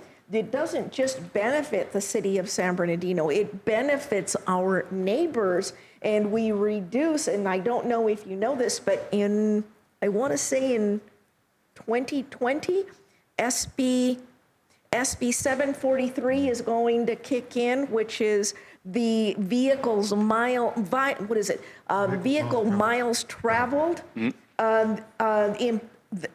[SPEAKER 1] just benefit the city of San Bernardino, it benefits our neighbors, and we reduce, and I don't know if you know this, but I want to say in 2020, SB 743 is going to kick in, which is the vehicle miles traveled,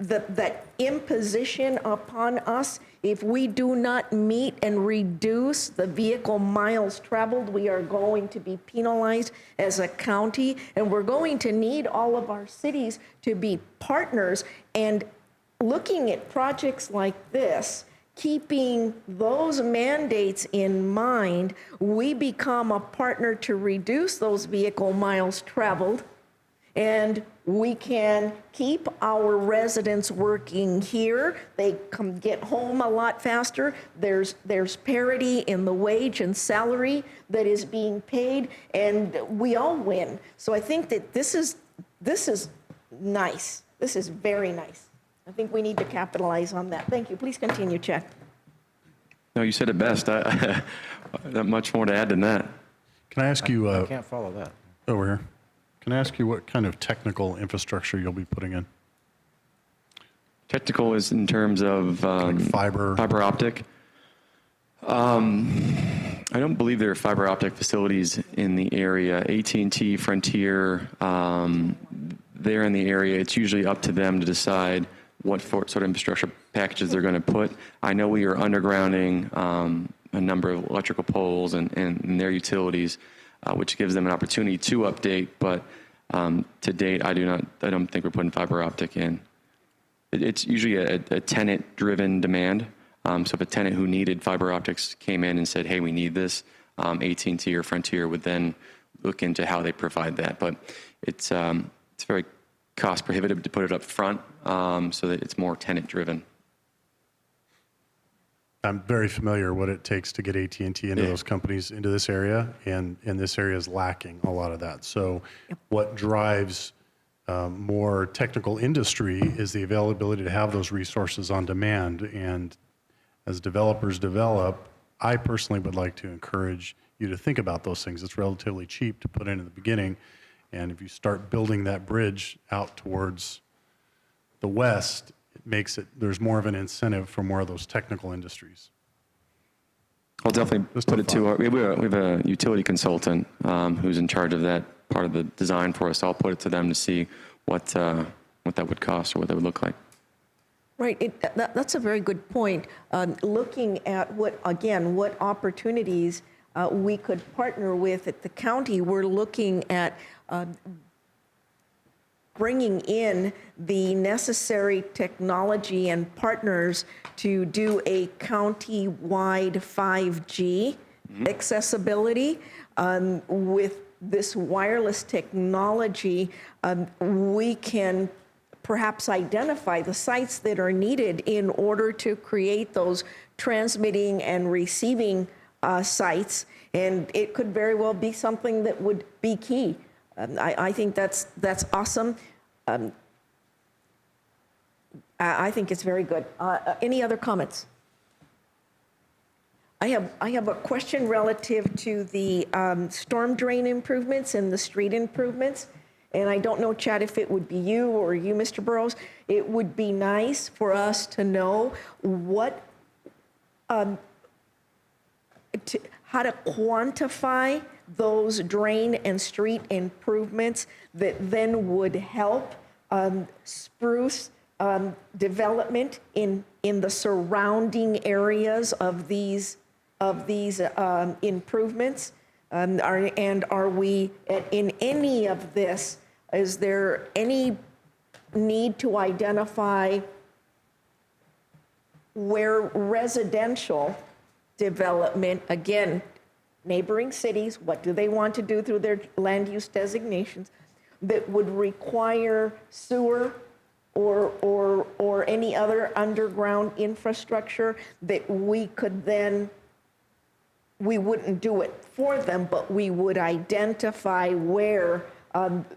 [SPEAKER 1] that imposition upon us. If we do not meet and reduce the vehicle miles traveled, we are going to be penalized as a county, and we're going to need all of our cities to be partners. And looking at projects like this, keeping those mandates in mind, we become a partner to reduce those vehicle miles traveled, and we can keep our residents working here. They come get home a lot faster. There's parity in the wage and salary that is being paid, and we all win. So I think that this is nice. This is very nice. I think we need to capitalize on that. Thank you. Please continue, Chad.
[SPEAKER 14] No, you said it best. Not much more to add than that.
[SPEAKER 3] Can I ask you?
[SPEAKER 9] I can't follow that.
[SPEAKER 3] Over here. Can I ask you what kind of technical infrastructure you'll be putting in?
[SPEAKER 14] Technical is in terms of
[SPEAKER 3] Like fiber
[SPEAKER 14] optic. I don't believe there are fiber optic facilities in the area. AT&T, Frontier, they're in the area. It's usually up to them to decide what sort of infrastructure packages they're going to put. I know we are undergrounding a number of electrical poles and their utilities, which gives them an opportunity to update. But to date, I don't think we're putting fiber optic in. It's usually a tenant-driven demand. So if a tenant who needed fiber optics came in and said, "Hey, we need this," AT&T or Frontier would then look into how they provide that. But it's very cost prohibitive to put it up front, so that it's more tenant driven.
[SPEAKER 3] I'm very familiar what it takes to get AT&T into those companies into this area, and this area is lacking a lot of that. So what drives more technical industry is the availability to have those resources on demand. And as developers develop, I personally would like to encourage you to think about those things. It's relatively cheap to put in the beginning. And if you start building that bridge out towards the west, it makes it, there's more of an incentive for more of those technical industries.
[SPEAKER 14] I'll definitely put it to we have a utility consultant who's in charge of that part of the design for us. I'll put it to them to see what that would cost or what that would look like.
[SPEAKER 1] Right, that's a very good point. Looking at what opportunities we could partner with at the county, we're looking at bringing in the necessary technology and partners to do a county-wide 5G accessibility. With this wireless technology, we can perhaps identify the sites that are needed in order to create those transmitting and receiving sites, and it could very well be something that would be key. I think that's awesome. I think it's very good. Any other comments? I have a question relative to the storm drain improvements and the street improvements. And I don't know, Chad, if it would be you or you, Mr. Burrows. It would be nice for us to know what, how to quantify those drain and street improvements that then would help spruce development in the surrounding areas of these improvements. And are we, in any of this, is there any need to identify where residential development, again, neighboring cities, what do they want to do through their land use designations, that would require sewer or any other underground infrastructure that we could then, we wouldn't do it for them, but we would identify where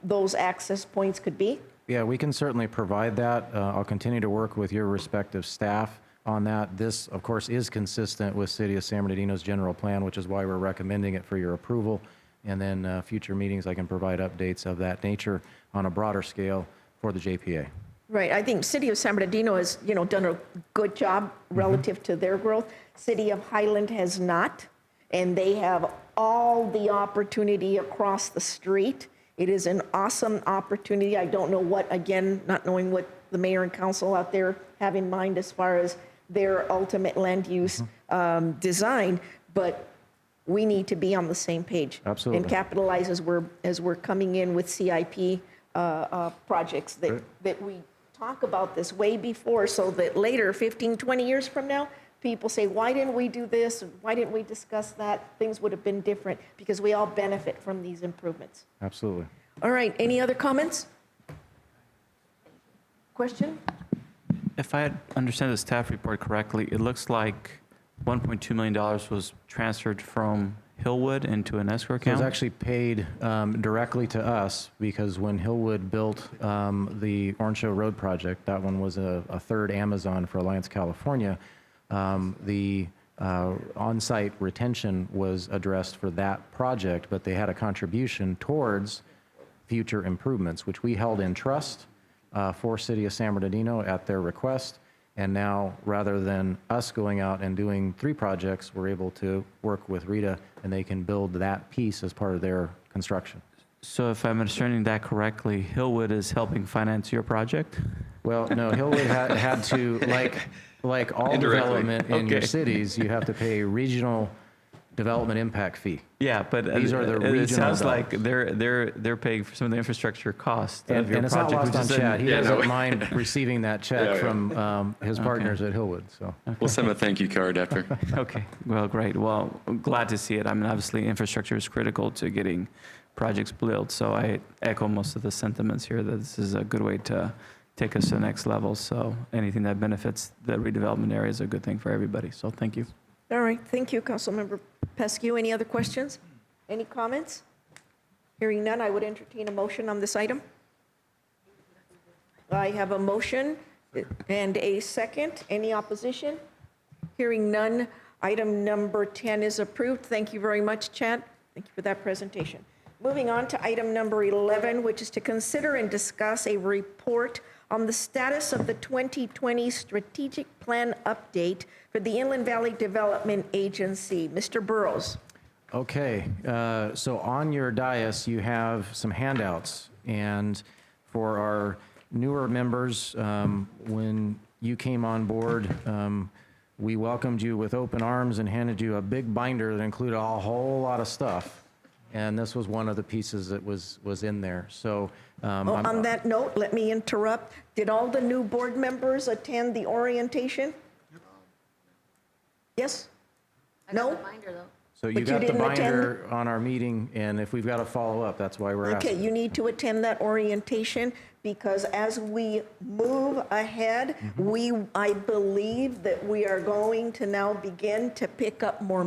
[SPEAKER 1] those access points could be?
[SPEAKER 9] Yeah, we can certainly provide that. I'll continue to work with your respective staff on that. This, of course, is consistent with City of San Bernardino's general plan, which is why we're recommending it for your approval. And then future meetings, I can provide updates of that nature on a broader scale for the JPA.
[SPEAKER 1] Right, I think City of San Bernardino has, done a good job relative to their growth. City of Highland has not, and they have all the opportunity across the street. It is an awesome opportunity. I don't know what, again, not knowing what the mayor and council out there have in mind as far as their ultimate land use design, but we need to be on the same page.
[SPEAKER 9] Absolutely.
[SPEAKER 1] And capitalize as we're coming in with CIP projects that we talk about this way before, so that later, 15, 20 years from now, people say, why didn't we do this? Why didn't we discuss that? Things would have been different because we all benefit from these improvements.
[SPEAKER 9] Absolutely.
[SPEAKER 1] All right, any other comments? Question?
[SPEAKER 13] If I understand the staff report correctly, it looks like $1.2 million was transferred from Hillwood into an escrow
[SPEAKER 9] So it
[SPEAKER 13] account?
[SPEAKER 9] was actually paid directly to us because when Hillwood built the Orange Show Road project, that one was a third Amazon for Alliance, California. The on-site retention was addressed for that project, but they had a contribution towards future improvements, which we held in trust for City of San Bernardino at their request. And now, rather than us going out and doing 3 projects, we're able to work with Rita, and they can build that piece as part of their construction.
[SPEAKER 13] So if I'm understanding that correctly, Hillwood is helping finance your project?
[SPEAKER 9] Well, no, Hillwood had to, like all development in your cities, you have to pay a regional development impact fee.
[SPEAKER 13] Yeah, but
[SPEAKER 9] These are the
[SPEAKER 13] it
[SPEAKER 9] regional
[SPEAKER 13] sounds like
[SPEAKER 9] dollars.
[SPEAKER 13] they're paying for some of the infrastructure cost of
[SPEAKER 9] And
[SPEAKER 13] your
[SPEAKER 9] it's not
[SPEAKER 13] project.
[SPEAKER 9] lost on Chad. He doesn't mind receiving that check
[SPEAKER 14] Yeah, yeah.
[SPEAKER 9] from his partners at Hillwood, so.
[SPEAKER 14] We'll send him a thank you card after.
[SPEAKER 13] Okay, well, great. Well, I'm glad to see it. I mean, obviously, infrastructure is critical to getting projects built, so I echo most of the sentiments here that this is a good way to take us to the next level. So anything that benefits the redevelopment area is a good thing for everybody. So thank you.
[SPEAKER 1] All right, thank you, Councilmember Pesque. Any other questions? Any comments? Hearing none, I would entertain a motion on this item. I have a motion and a second. Any opposition? Hearing none, item number 10 is approved. Thank you very much, Chad. Thank you for that presentation. Moving on to item number 11, which is to consider and discuss a report on the status of the 2020 strategic plan update for the Inland Valley Development Agency. Mr. Burrows.
[SPEAKER 9] Okay, so on your dais, you have some handouts. And for our newer members, when you came on board, we welcomed you with open arms and handed you a big binder that included a whole lot of stuff. And this was one of the pieces that was in there. So
[SPEAKER 1] On that note, let me interrupt. Did all the new board members attend the orientation? Yes? No?
[SPEAKER 9] So you
[SPEAKER 1] But you
[SPEAKER 9] got the
[SPEAKER 1] didn't
[SPEAKER 9] binder on our meeting, and if we've got to follow up, that's why we're
[SPEAKER 1] Okay,
[SPEAKER 9] asking.
[SPEAKER 1] you need to attend that orientation because as we move ahead, I believe that we are going to now begin to pick up more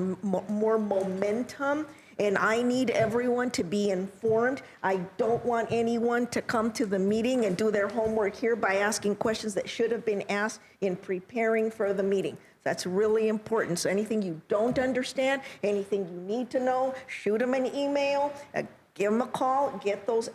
[SPEAKER 1] momentum. And I need everyone to be informed. I don't want anyone to come to the meeting and do their homework here by asking questions that should have been asked in preparing for the meeting. That's really important. So anything you don't understand, anything you need to know, shoot them an email, give them a call, get those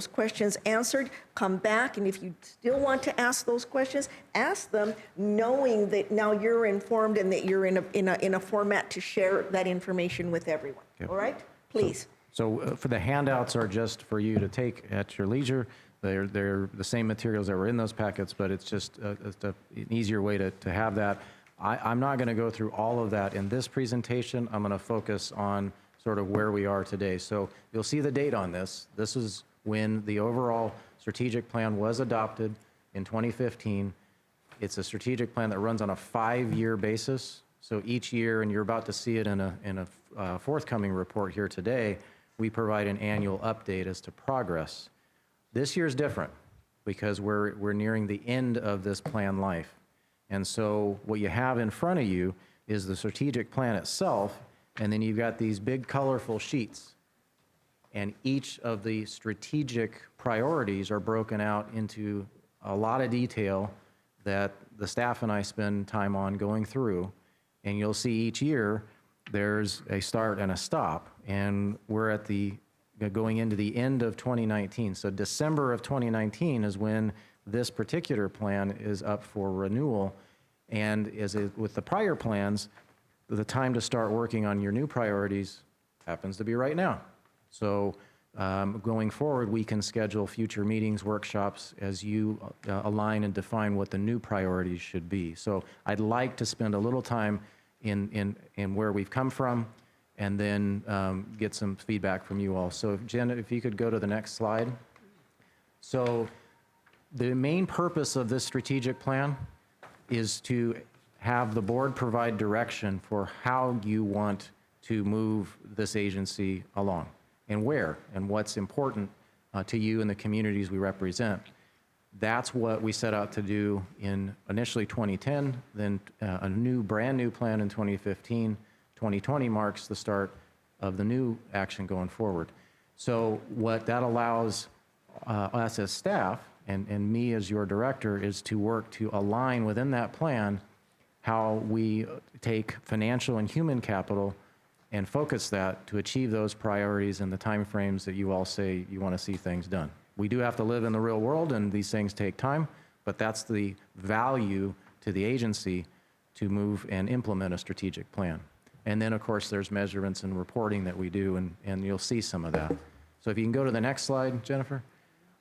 [SPEAKER 1] questions answered, come back, and if you still want to ask those questions, ask them knowing that now you're informed and that you're in a format to share that information with everyone.
[SPEAKER 9] Yep.
[SPEAKER 1] All right? Please.
[SPEAKER 9] So for the handouts are just for you to take at your leisure. They're the same materials that were in those packets, but it's just an easier way to have that. I'm not going to go through all of that in this presentation. I'm going to focus on sort of where we are today. So you'll see the date on this. This is when the overall strategic plan was adopted in 2015. It's a strategic plan that runs on a 5-year basis. So each year, and you're about to see it in a forthcoming report here today, we provide an annual update as to progress. This year's different. because we're nearing the end of this plan life. And so what you have in front of you is the strategic plan itself, and then you've got these big colorful sheets. And each of the strategic priorities are broken out into a lot of detail that the staff and I spend time on going through. And you'll see each year there's a start and a stop. And we're at going into the end of 2019. So December of 2019 is when this particular plan is up for renewal. And with the prior plans, the time to start working on your new priorities happens to be right now. So going forward, we can schedule future meetings, workshops as you align and define what the new priorities should be. So I'd like to spend a little time in where we've come from, and then get some feedback from you all. So Jen, if you could go to the next slide. So the main purpose of this strategic plan is to have the board provide direction for how you want to move this agency along, and where, and what's important to you and the communities we represent. That's what we set out to do in initially 2010, then a brand new plan in 2015. 2020 marks the start of the new action going forward. So what that allows us as staff and me as your director is to work to align within that plan how we take financial and human capital and focus that to achieve those priorities in the timeframes that you all say you want to see things done. We do have to live in the real world, and these things take time, but that's the value to the agency to move and implement a strategic plan. And then, of course, there's measurements and reporting that we do, and you'll see some of that. So if you can go to the next slide, Jennifer.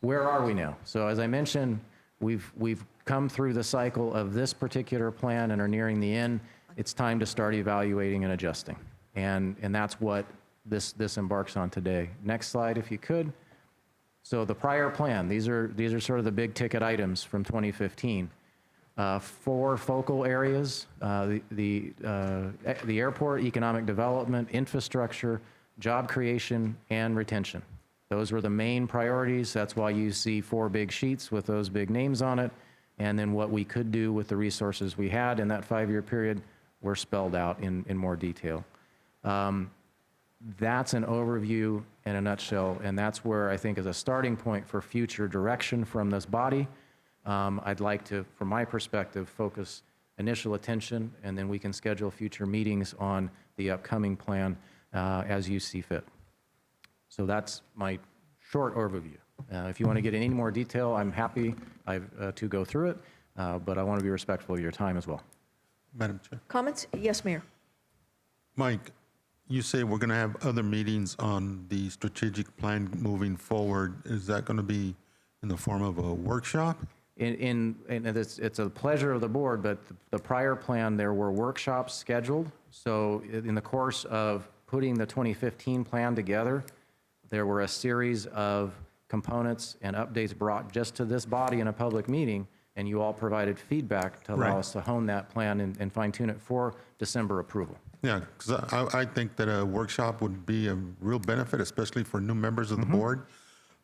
[SPEAKER 9] Where are we now? So as I mentioned, we've come through the cycle of this particular plan and are nearing the end. It's time to start evaluating and adjusting. And that's what this embarks on today. Next slide, if you could. So the prior plan, these are sort of the big ticket items from 2015. 4 focal areas, the airport, economic development, infrastructure, job creation, and retention. Those were the main priorities. That's why you see 4 big sheets with those big names on it. And then what we could do with the resources we had in that 5-year period were spelled out in more detail. That's an overview in a nutshell, and that's where I think is a starting point for future direction from this body. I'd like to, from my perspective, focus initial attention, and then we can schedule future meetings on the upcoming plan as you see fit. So that's my short overview. If you want to get any more detail, I'm happy to go through it, but I want to be respectful of your time as well.
[SPEAKER 15] Madam Chair.
[SPEAKER 1] Comments? Yes, Mayor.
[SPEAKER 15] Mike, you say we're going to have other meetings on the strategic plan moving forward. Is that going to be in the form of a workshop?
[SPEAKER 9] And it's a pleasure of the board, but the prior plan, there were workshops scheduled. So in the course of putting the 2015 plan together, there were a series of components and updates brought just to this body in a public meeting, and you all provided feedback to allow us to hone that plan and fine-tune it for December approval.
[SPEAKER 15] Yeah, because I think that a workshop would be a real benefit, especially for new members of the board,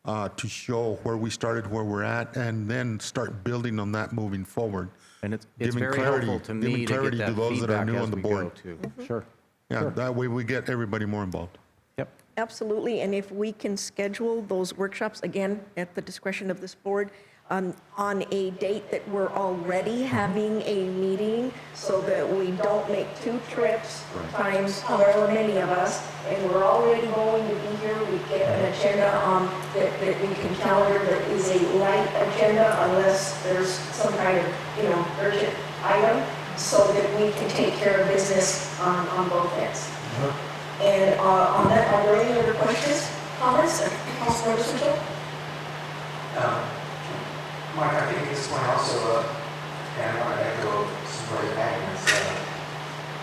[SPEAKER 15] to show where we started, where we're at, and then start building on that moving forward.
[SPEAKER 9] And it's very helpful to me to get that
[SPEAKER 15] to those that are
[SPEAKER 9] feedback
[SPEAKER 15] new
[SPEAKER 9] as
[SPEAKER 15] on the
[SPEAKER 9] we
[SPEAKER 15] board.
[SPEAKER 9] go, too. Sure.
[SPEAKER 15] Yeah,
[SPEAKER 9] Sure.
[SPEAKER 15] that way we get everybody more involved.
[SPEAKER 9] Yep.
[SPEAKER 1] Absolutely, and if we can schedule those workshops, again, at the discretion of this board, on a date that we're already having a meeting, so that we don't make 2 trips times however many of us, and we're already going to be here. We get an agenda that we can calendar that is a light agenda unless there's some kind of, urgent item, so that we can take care of business on both ends. And on that, are there any other questions, comments? Councilmember Mitchell?
[SPEAKER 16] Mike, I think at this point also, and I want to echo Supervisor Agnews'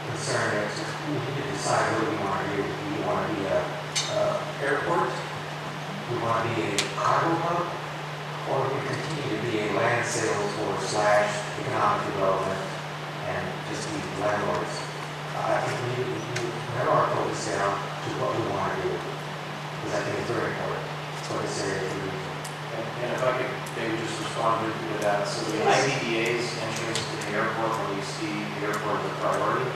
[SPEAKER 16] concern that we need to decide what we want to do. Do we want to be an airport? Do we want to be a cargo hub? Or do we continue to be a land sales or / economic development and just be landlords? I think we need to narrow our focus down to what we want to do, because I think it's very important for this area to be. And if I could maybe just respond briefly to that. So the IVDA's entrance to the airport, when you see the airport as a priority,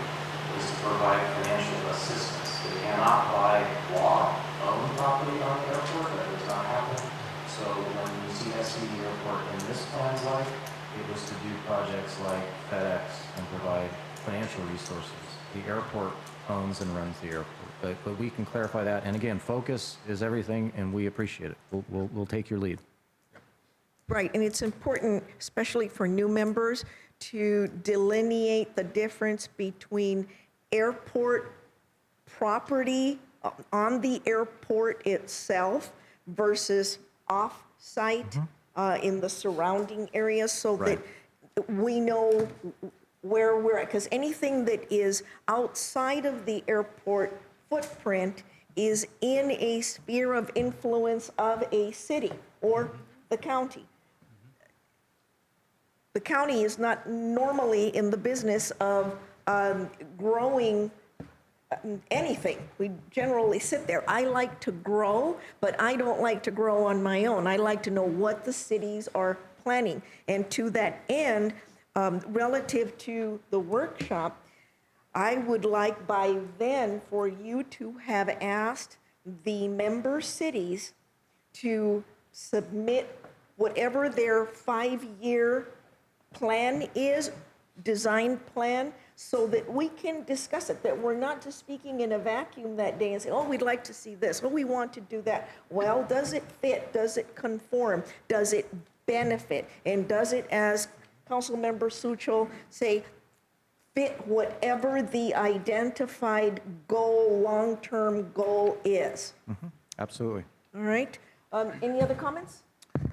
[SPEAKER 16] is to provide financial assistance. They cannot by law own property on the airport. That does not happen. So when you see SCD Airport in this plan's life, it was to do projects like FedEx and provide
[SPEAKER 9] financial resources. The airport owns and runs the airport, but we can clarify that. And again, focus is everything, and we appreciate it. We'll take your lead.
[SPEAKER 1] Right, and it's important, especially for new members, to delineate the difference between airport property on the airport itself versus off-site in the surrounding areas, so that we know where we're at. Because anything that is outside of the airport footprint is in a sphere of influence of a city or the county. The county is not normally in the business of growing anything. We generally sit there. I like to grow, but I don't like to grow on my own. I like to know what the cities are planning. And to that end, relative to the workshop, I would like by then for you to have asked the member cities to submit whatever their 5-year plan is, design plan, so that we can discuss it, that we're not just speaking in a vacuum that day and say, oh, we'd like to see this, oh, we want to do that. Well, does it fit? Does it conform? Does it benefit? And does it, as Councilmember Suchel say, fit whatever the identified goal, long-term goal is?
[SPEAKER 9] Absolutely.
[SPEAKER 1] All right. Any other comments?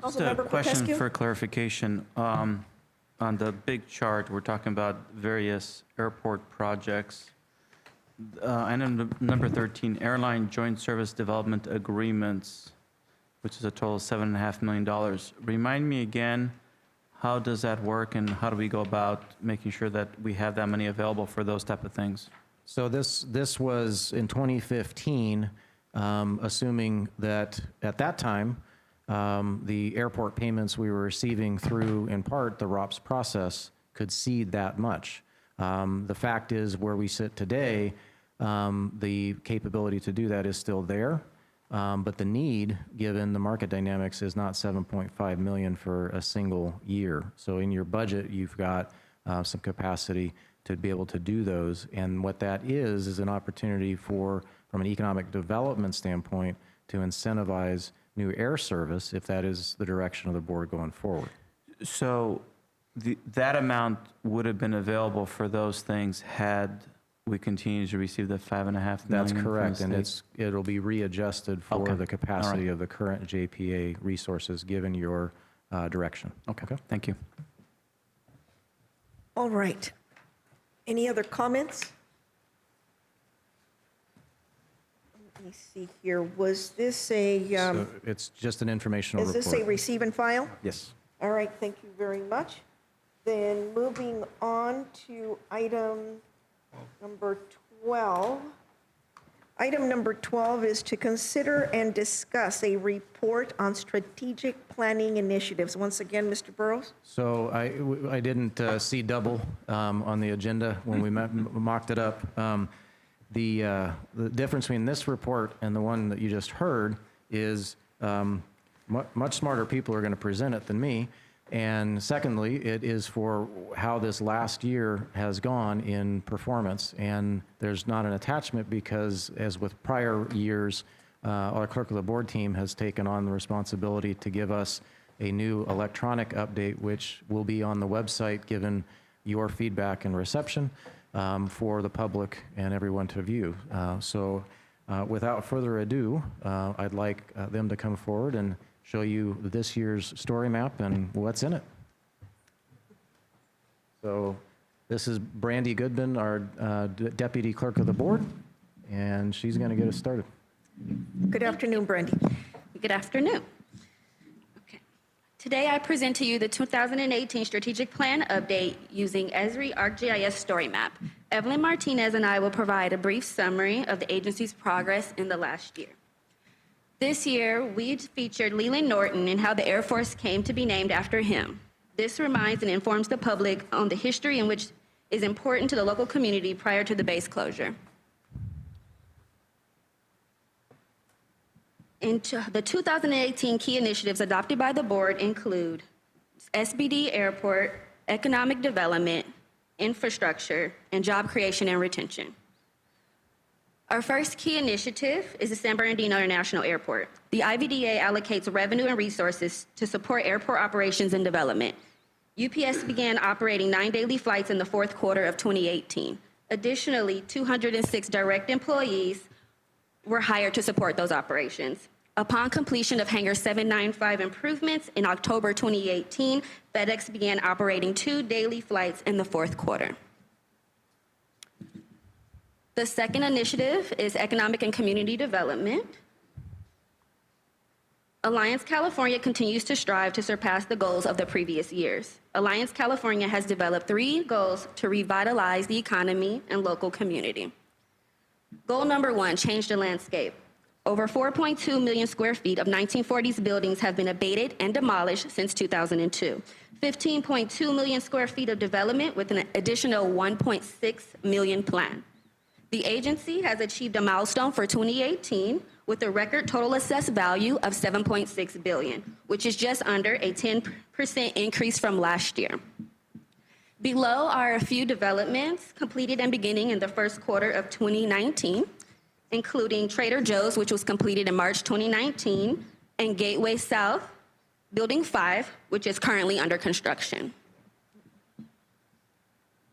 [SPEAKER 13] Just a question for clarification. On the big chart, we're talking about various airport projects. Item number 13, airline joint service development agreements, which is a total of $7.5 million. Remind me again, how does that work and how do we go about making sure that we have that money available for those type of things?
[SPEAKER 9] So this was in 2015, assuming that at that time, the airport payments we were receiving through, in part, the ROPS process could seed that much. The fact is, where we sit today, the capability to do that is still there, but the need, given the market dynamics, is not 7.5 million for a single year. So in your budget, you've got some capacity to be able to do those, and what that is an opportunity for, from an economic development standpoint, to incentivize new air service, if that is the direction of the board going forward.
[SPEAKER 13] So that amount would have been available for those things had we continued to receive the $5.5 million.
[SPEAKER 9] That's
[SPEAKER 13] from
[SPEAKER 9] correct,
[SPEAKER 13] the
[SPEAKER 9] and
[SPEAKER 13] state?
[SPEAKER 9] it'll be readjusted for
[SPEAKER 13] Okay.
[SPEAKER 9] the capacity
[SPEAKER 13] All right.
[SPEAKER 9] of the current JPA resources, given your direction.
[SPEAKER 13] Okay, thank you.
[SPEAKER 1] All right. Any other comments? Let me see here. Was this a,
[SPEAKER 9] So it's just an informational
[SPEAKER 1] is
[SPEAKER 9] report.
[SPEAKER 1] this a receive and file?
[SPEAKER 9] Yes.
[SPEAKER 1] All right, thank you very much. Then moving on to item number 12. Item number 12 is to consider and discuss a report on strategic planning initiatives. Once again, Mr. Burrows?
[SPEAKER 9] So I didn't see double on the agenda when we mocked it up. The difference between this report and the one that you just heard is much smarter people are going to present it than me. And secondly, it is for how this last year has gone in performance. And there's not an attachment because, as with prior years, our clerk of the board team has taken on the responsibility to give us a new electronic update, which will be on the website given your feedback and reception for the public and everyone to view. So without further ado, I'd like them to come forward and show you this year's story map and what's in it. So this is Brandy Goodman, our deputy clerk of the board, and she's going to get us started.
[SPEAKER 1] Good afternoon, Brandy.
[SPEAKER 17] Good afternoon. Okay. Today I present to you the 2018 Strategic Plan Update using Esri ArcGIS Story Map. Evelyn Martinez and I will provide a brief summary of the agency's progress in the last year. This year, we featured Leland Norton and how the Air Force came to be named after him. This reminds and informs the public on the history in which is important to the local community prior to the base closure. The 2018 key initiatives adopted by the board include SBD Airport, economic development, infrastructure, and job creation and retention. Our first key initiative is the San Bernardino International Airport. The IVDA allocates revenue and resources to support airport operations and development. UPS began operating 9 daily flights in the fourth quarter of 2018. Additionally, 206 direct employees were hired to support those operations. Upon completion of Hangar 795 improvements in October 2018, FedEx began operating 2 daily flights in the fourth quarter. The second initiative is economic and community development. Alliance California continues to strive to surpass the goals of the previous years. Alliance California has developed 3 goals to revitalize the economy and local community. Goal number 1, change the landscape. Over 4.2 million square feet of 1940s buildings have been abated and demolished since 2002. 15.2 million square feet of development with an additional 1.6 million planned. The agency has achieved a milestone for 2018 with a record total assessed value of $7.6 billion, which is just under a 10% increase from last year. Below are a few developments completed and beginning in the first quarter of 2019, including Trader Joe's, which was completed in March 2019, and Gateway South, Building 5, which is currently under construction.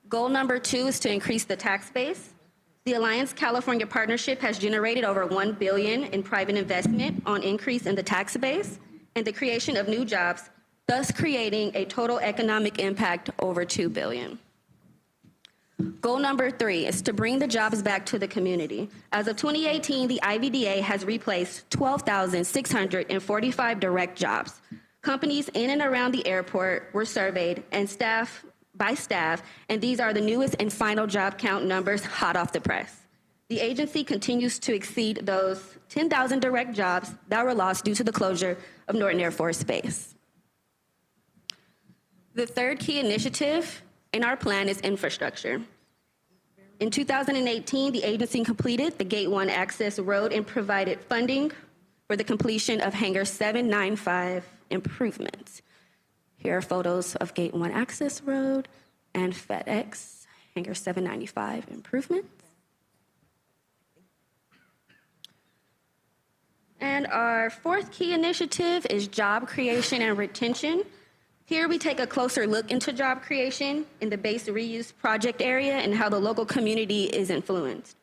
[SPEAKER 17] Goal number 2 is to increase the tax base. The Alliance California Partnership has generated over $1 billion in private investment on increase in the tax base and the creation of new jobs, thus creating a total economic impact over $2 billion. Goal number 3 is to bring the jobs back to the community. As of 2018, the IVDA has replaced 12,645 direct jobs. Companies in and around the airport were surveyed and staff, and these are the newest and final job count numbers hot off the press. The agency continues to exceed those 10,000 direct jobs that were lost due to the closure of Norton Air Force Base. The third key initiative in our plan is infrastructure. In 2018, the agency completed the Gate 1 access road and provided funding for the completion of Hangar 795 improvements. Here are photos of Gate 1 access road and FedEx Hangar 795 improvements. And our fourth key initiative is job creation and retention. Here we take a closer look into job creation in the base reuse project area and how the local community is influenced.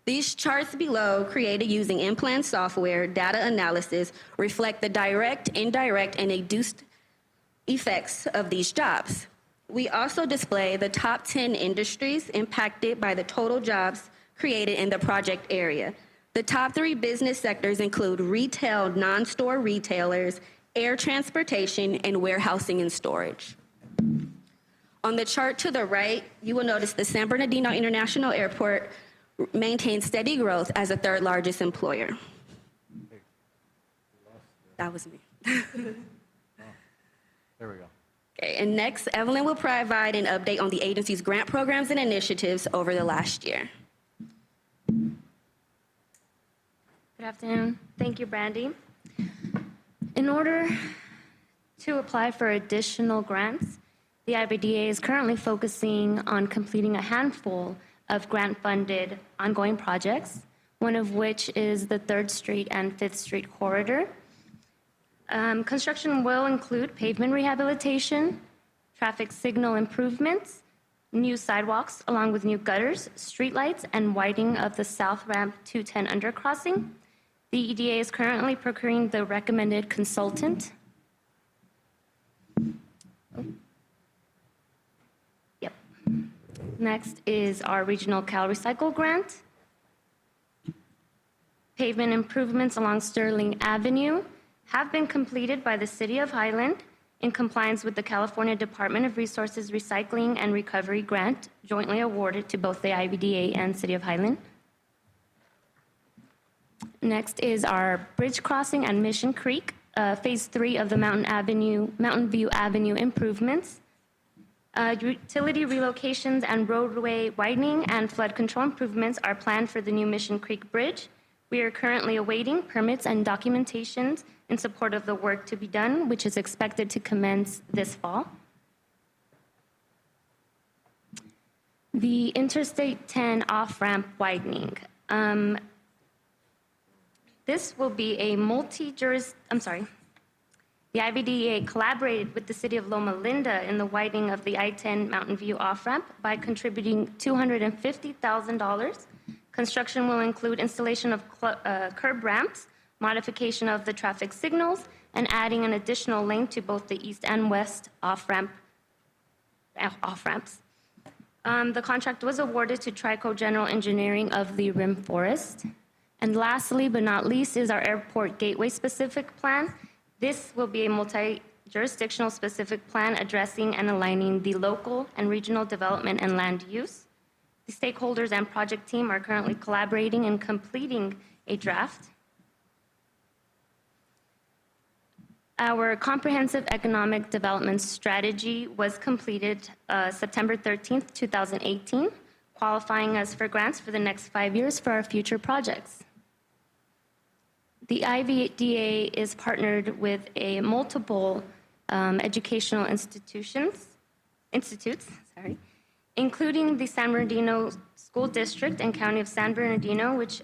[SPEAKER 17] These charts below, created using in-plan software data analysis, reflect the direct, indirect, and induced effects of these jobs. We also display the top 10 industries impacted by the total jobs created in the project area. The top 3 business sectors include retail, non-store retailers, air transportation, and warehousing and storage. On the chart to the right, you will notice the San Bernardino International Airport maintains steady growth as the 3rd largest employer. That was me.
[SPEAKER 9] There we go.
[SPEAKER 17] Okay, and next, Evelyn will provide an update on the agency's grant programs and initiatives over the last year.
[SPEAKER 18] Good afternoon. Thank you, Brandy. In order to apply for additional grants, the IVDA is currently focusing on completing a handful of grant-funded ongoing projects, one of which is the 3rd Street and 5th Street corridor. Construction will include pavement rehabilitation, traffic signal improvements, new sidewalks along with new gutters, streetlights, and widening of the South Ramp 210 undercrossing. The EDA is currently procuring the recommended consultant. Yep. Next is our regional Cal Recycle grant. Pavement improvements along Sterling Avenue have been completed by the City of Highland in compliance with the California Department of Resources Recycling and Recovery grant, jointly awarded to both the IVDA and City of Highland. Next is our bridge crossing at Mission Creek, Phase 3 of the Mountain View Avenue improvements. Utility relocations and roadway widening and flood control improvements are planned for the new Mission Creek Bridge. We are currently awaiting permits and documentations in support of the work to be done, which is expected to commence this fall. The Interstate 10 off-ramp widening. This will be a the IVDA collaborated with the city of Loma Linda in the widening of the I-10 Mountain View off-ramp by contributing $250,000. Construction will include installation of curb ramps, modification of the traffic signals, and adding an additional lane to both the east and west off-ramps. The contract was awarded to Trico General Engineering of the Rim Forest. And lastly, but not least, is our airport gateway specific plan. This will be a multi-jurisdictional specific plan addressing and aligning the local and regional development and land use. The stakeholders and project team are currently collaborating and completing a draft. Our comprehensive economic development strategy was completed September 13th, 2018, qualifying us for grants for the next 5 years for our future projects. The IVDA is partnered with multiple educational institutes, including the San Bernardino School District and County of San Bernardino, which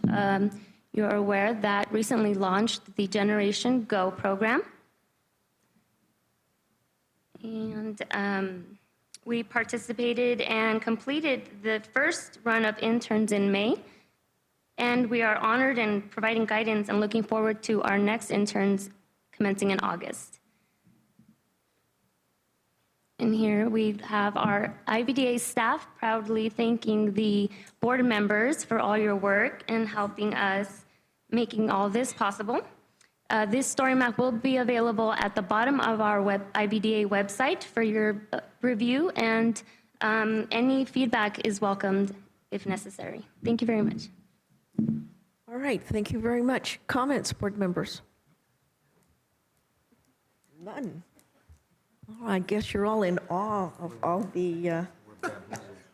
[SPEAKER 18] you're aware that recently launched the Generation Go program. And we participated and completed the first run of interns in May. And we are honored and providing guidance and looking forward to our next interns commencing in August. And here we have our IVDA staff proudly thanking the board members for all your work and helping us making all this possible. This story map will be available at the bottom of our IVDA website for your review, and any feedback is welcomed if necessary. Thank you very much.
[SPEAKER 1] All right, thank you very much. Comments, board members? None. Oh, I guess you're all in awe of all the,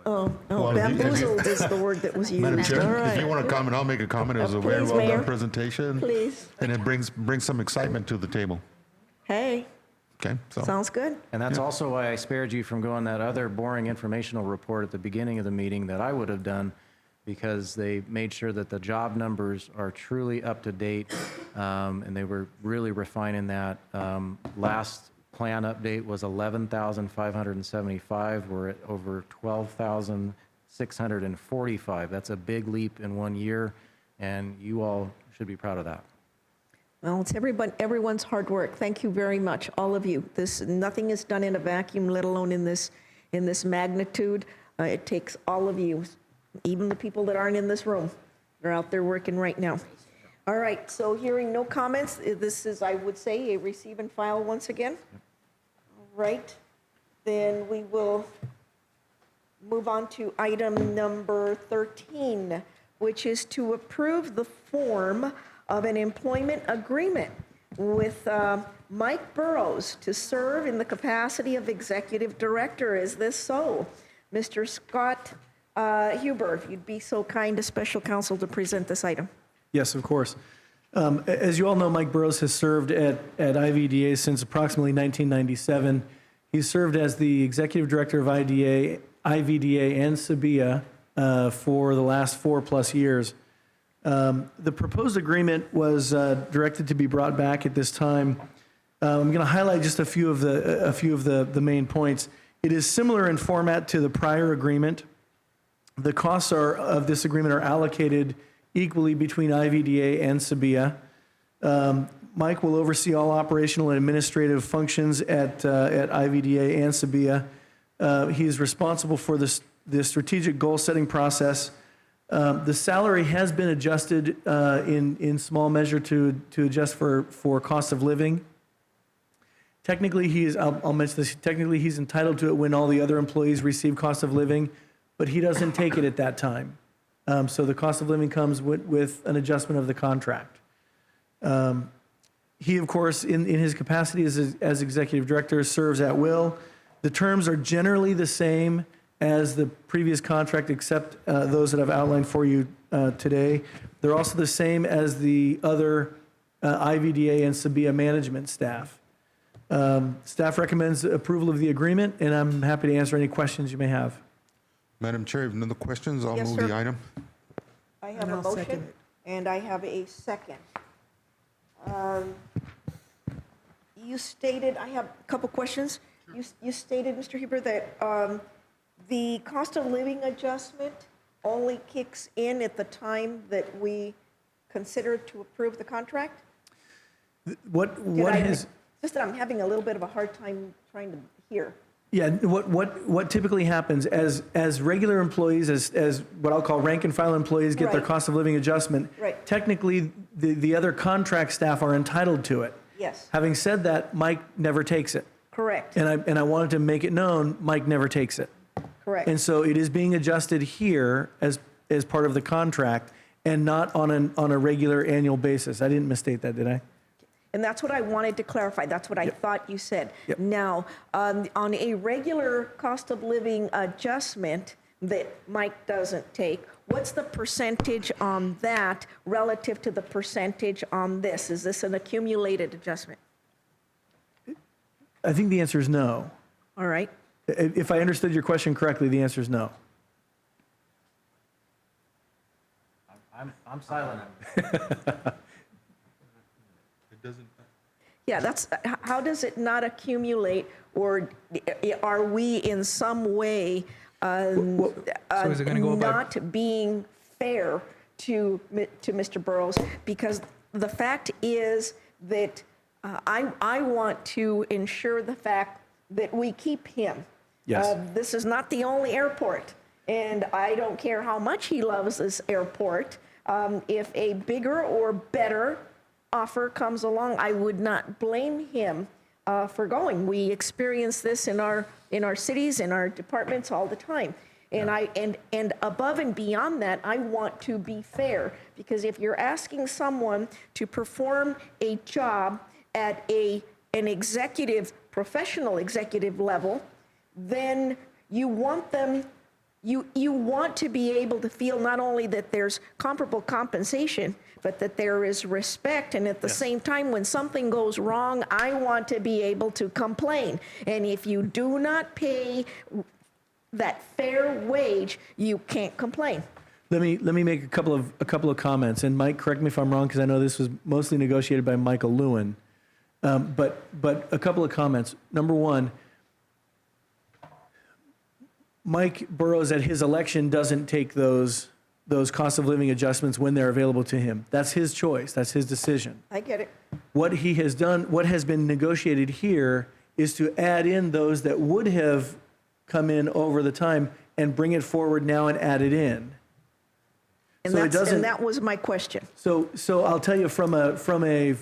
[SPEAKER 1] bamboozled is the word that was used.
[SPEAKER 15] Madam Chair,
[SPEAKER 1] All right.
[SPEAKER 15] if you want to comment, I'll make a comment. It was a very
[SPEAKER 1] Please,
[SPEAKER 15] well
[SPEAKER 1] Mayor.
[SPEAKER 15] done presentation.
[SPEAKER 1] Please.
[SPEAKER 15] And it brings some excitement to the table.
[SPEAKER 1] Hey,
[SPEAKER 15] Okay, so.
[SPEAKER 1] sounds good.
[SPEAKER 9] And that's also why I spared you from going that other boring informational report at the beginning of the meeting that I would have done, because they made sure that the job numbers are truly up to date, and they were really refining that. Last plan update was 11,575. We're at over 12,645. That's a big leap in 1 year, and you all should be proud of that.
[SPEAKER 1] Well, it's everyone's hard work. Thank you very much, all of you. Nothing is done in a vacuum, let alone in this magnitude. It takes all of you, even the people that aren't in this room. They're out there working right now. All right, so hearing no comments, this is, I would say, a receive and file once again. All right, then we will move on to item number 13, which is to approve the form of an employment agreement with Mike Burrows to serve in the capacity of executive director. Is this so? Mr. Scott Huber, if you'd be so kind as special counsel to present this item.
[SPEAKER 7] Yes, of course. As you all know, Mike Burrows has served at IVDA since approximately 1997. He's served as the executive director of IVDA and SABIA for the last 4+ years. The proposed agreement was directed to be brought back at this time. I'm going to highlight just a few of the main points. It is similar in format to the prior agreement. The costs of this agreement are allocated equally between IVDA and SABIA. Mike will oversee all operational and administrative functions at IVDA and SABIA. He is responsible for the strategic goal-setting process. The salary has been adjusted in small measure to adjust for cost of living. Technically, I'll mention this, technically he's entitled to it when all the other employees receive cost of living, but he doesn't take it at that time. So the cost of living comes with an adjustment of the contract. He, of course, in his capacity as executive director, serves at will. The terms are generally the same as the previous contract, except those that I've outlined for you today. They're also the same as the other IVDA and Sabia management staff. Staff recommends approval of the agreement, and I'm happy to answer any questions you may have.
[SPEAKER 15] Madam Chair, if no other questions, I'll
[SPEAKER 1] Yes,
[SPEAKER 15] move
[SPEAKER 1] sir.
[SPEAKER 15] the item.
[SPEAKER 1] I have a motion, and I have a second. You stated, I have a couple questions. You stated, Mr. Huber, that the cost of living adjustment only kicks in at the time that we consider to approve the contract?
[SPEAKER 7] What is...
[SPEAKER 1] Just that I'm having a little bit of a hard time trying to hear.
[SPEAKER 7] Yeah, what typically happens as regular employees, as what I'll call rank and file employees get their
[SPEAKER 1] Right.
[SPEAKER 7] cost of living adjustment,
[SPEAKER 1] Right.
[SPEAKER 7] technically the other contract staff are entitled to it.
[SPEAKER 1] Yes,
[SPEAKER 7] Having said that, Mike never takes it.
[SPEAKER 1] correct,
[SPEAKER 7] And I wanted to make it known, Mike never takes it.
[SPEAKER 1] correct.
[SPEAKER 7] And so it is being adjusted here as part of the contract and not on a regular annual basis. I didn't misstate that, did I?
[SPEAKER 1] And that's what I wanted to clarify. That's what I thought you said.
[SPEAKER 7] Yep.
[SPEAKER 1] Now, on a regular cost of living adjustment that Mike doesn't take, what's the percentage on that relative to the percentage on this? Is this an accumulated adjustment?
[SPEAKER 7] I think the answer is no.
[SPEAKER 1] All right.
[SPEAKER 7] If I understood your question correctly, the answer is no.
[SPEAKER 9] I'm silent.
[SPEAKER 1] Yeah, that's, how does it not accumulate, or are we in some way
[SPEAKER 6] So is it gonna go up by-
[SPEAKER 1] not being fair to Mr. Burrows? Because the fact is that I want to ensure the fact that we keep him.
[SPEAKER 7] Yes.
[SPEAKER 1] This is not the only airport, and I don't care how much he loves this airport. If a bigger or better offer comes along, I would not blame him for going. We experience this in our cities, in our departments all the time. And and above and beyond that, I want to be fair, because if you're asking someone to perform a job at an executive, professional executive level, then you want them, you want to be able to feel not only that there's comparable compensation, but that there is respect. And at the same time, when something goes wrong, I want to be able to complain. And if you do not pay that fair wage, you can't complain.
[SPEAKER 7] Let me make a couple of comments. And Mike, correct me if I'm wrong, because I know this was mostly negotiated by Michael Lewin. But a couple of comments. Number one, Mike Burrows at his election doesn't take those cost of living adjustments when they're available to him. That's his choice. That's his decision.
[SPEAKER 1] I get it.
[SPEAKER 7] What he has done, what has been negotiated here, is to add in those that would have come in over the time and bring it forward now and add it in.
[SPEAKER 1] And,
[SPEAKER 7] So it doesn't-
[SPEAKER 1] and that was my question.
[SPEAKER 7] So I'll tell you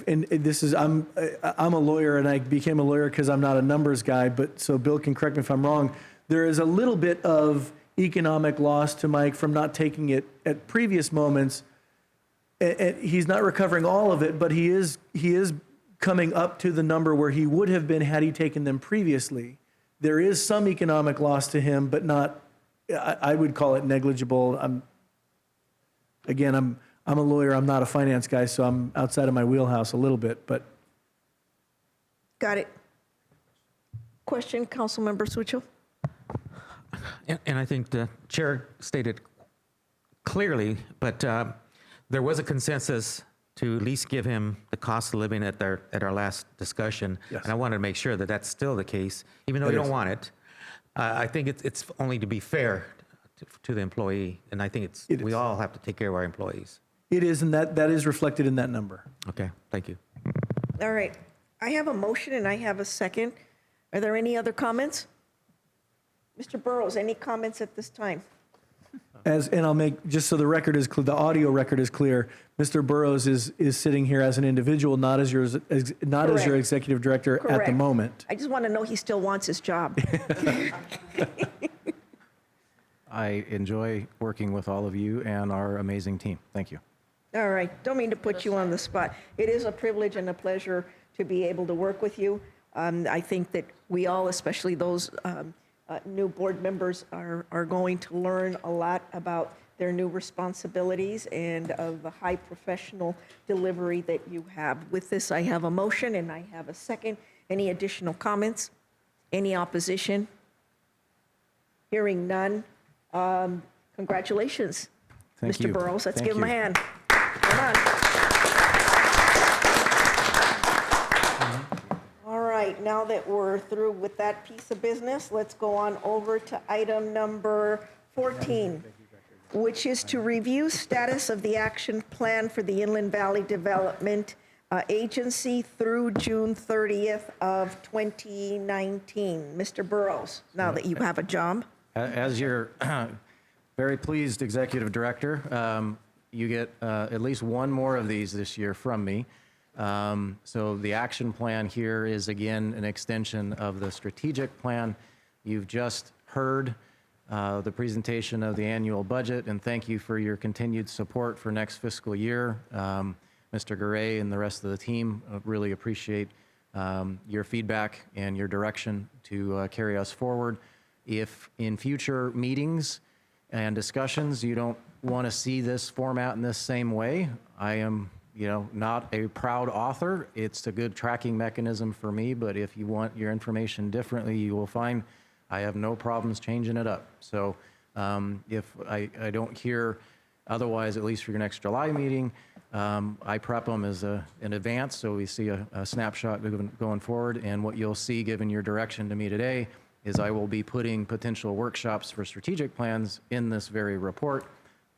[SPEAKER 7] and this is, I'm a lawyer, and I became a lawyer because I'm not a numbers guy, but so Bill can correct me if I'm wrong. There is a little bit of economic loss to Mike from not taking it at previous moments. And he's not recovering all of it, but he is coming up to the number where he would have been had he taken them previously. There is some economic loss to him, but not, I would call it negligible. I'm a lawyer, I'm not a finance guy, so I'm outside of my wheelhouse a little bit, but.
[SPEAKER 1] Got it. Question, Councilmember Sucho?
[SPEAKER 12] And I think the chair stated clearly, but there was a consensus to at least give him the cost of living at our last discussion.
[SPEAKER 7] Yes.
[SPEAKER 12] And I wanted to make sure that that's still the case, even though you don't want it. I think it's only to be fair to the employee, and I think we all have to take care of our employees.
[SPEAKER 7] It is, and that is reflected in that number.
[SPEAKER 12] Okay, thank you.
[SPEAKER 1] All right. I have a motion and I have a second. Are there any other comments? Mr. Burrows, any comments at this time?
[SPEAKER 7] And I'll make, just so the record is clear, the audio record is clear, Mr. Burrows is sitting here as an individual, not as your executive director at the
[SPEAKER 1] Correct.
[SPEAKER 7] moment.
[SPEAKER 1] I just want to know he still wants his job.
[SPEAKER 9] I enjoy working with all of you and our amazing team. Thank you.
[SPEAKER 1] All right, don't mean to put you on the spot. It is a privilege and a pleasure to be able to work with you. I think that we all, especially those new board members, are going to learn a lot about their new responsibilities and of the high professional delivery that you have. With this, I have a motion and I have a second. Any additional comments? Any opposition? Hearing none. Congratulations,
[SPEAKER 9] Thank
[SPEAKER 1] Mr.
[SPEAKER 9] you.
[SPEAKER 1] Burrows. Let's
[SPEAKER 9] Thank
[SPEAKER 1] give him a
[SPEAKER 9] you.
[SPEAKER 1] hand. Come on. All right, now that we're through with that piece of business, let's go on over to item number 14, which is to review status of the action plan for the Inland Valley Development Agency through June 30th of 2019. Mr. Burrows, now that you have a job.
[SPEAKER 9] As your very pleased executive director, you get at least one more of these this year from me. So the action plan here is, again, an extension of the strategic plan. You've just heard the presentation of the annual budget, and thank you for your continued support for next fiscal year. Mr. Garay and the rest of the team really appreciate your feedback and your direction to carry us forward. If in future meetings and discussions you don't want to see this format in this same way, I am, not a proud author. It's a good tracking mechanism for me, but if you want your information differently, you will find I have no problems changing it up. So if I don't hear otherwise, at least for your next July meeting, I prep them as in advance, so we see a snapshot going forward. And what you'll see, given your direction to me today, is I will be putting potential workshops for strategic plans in this very report.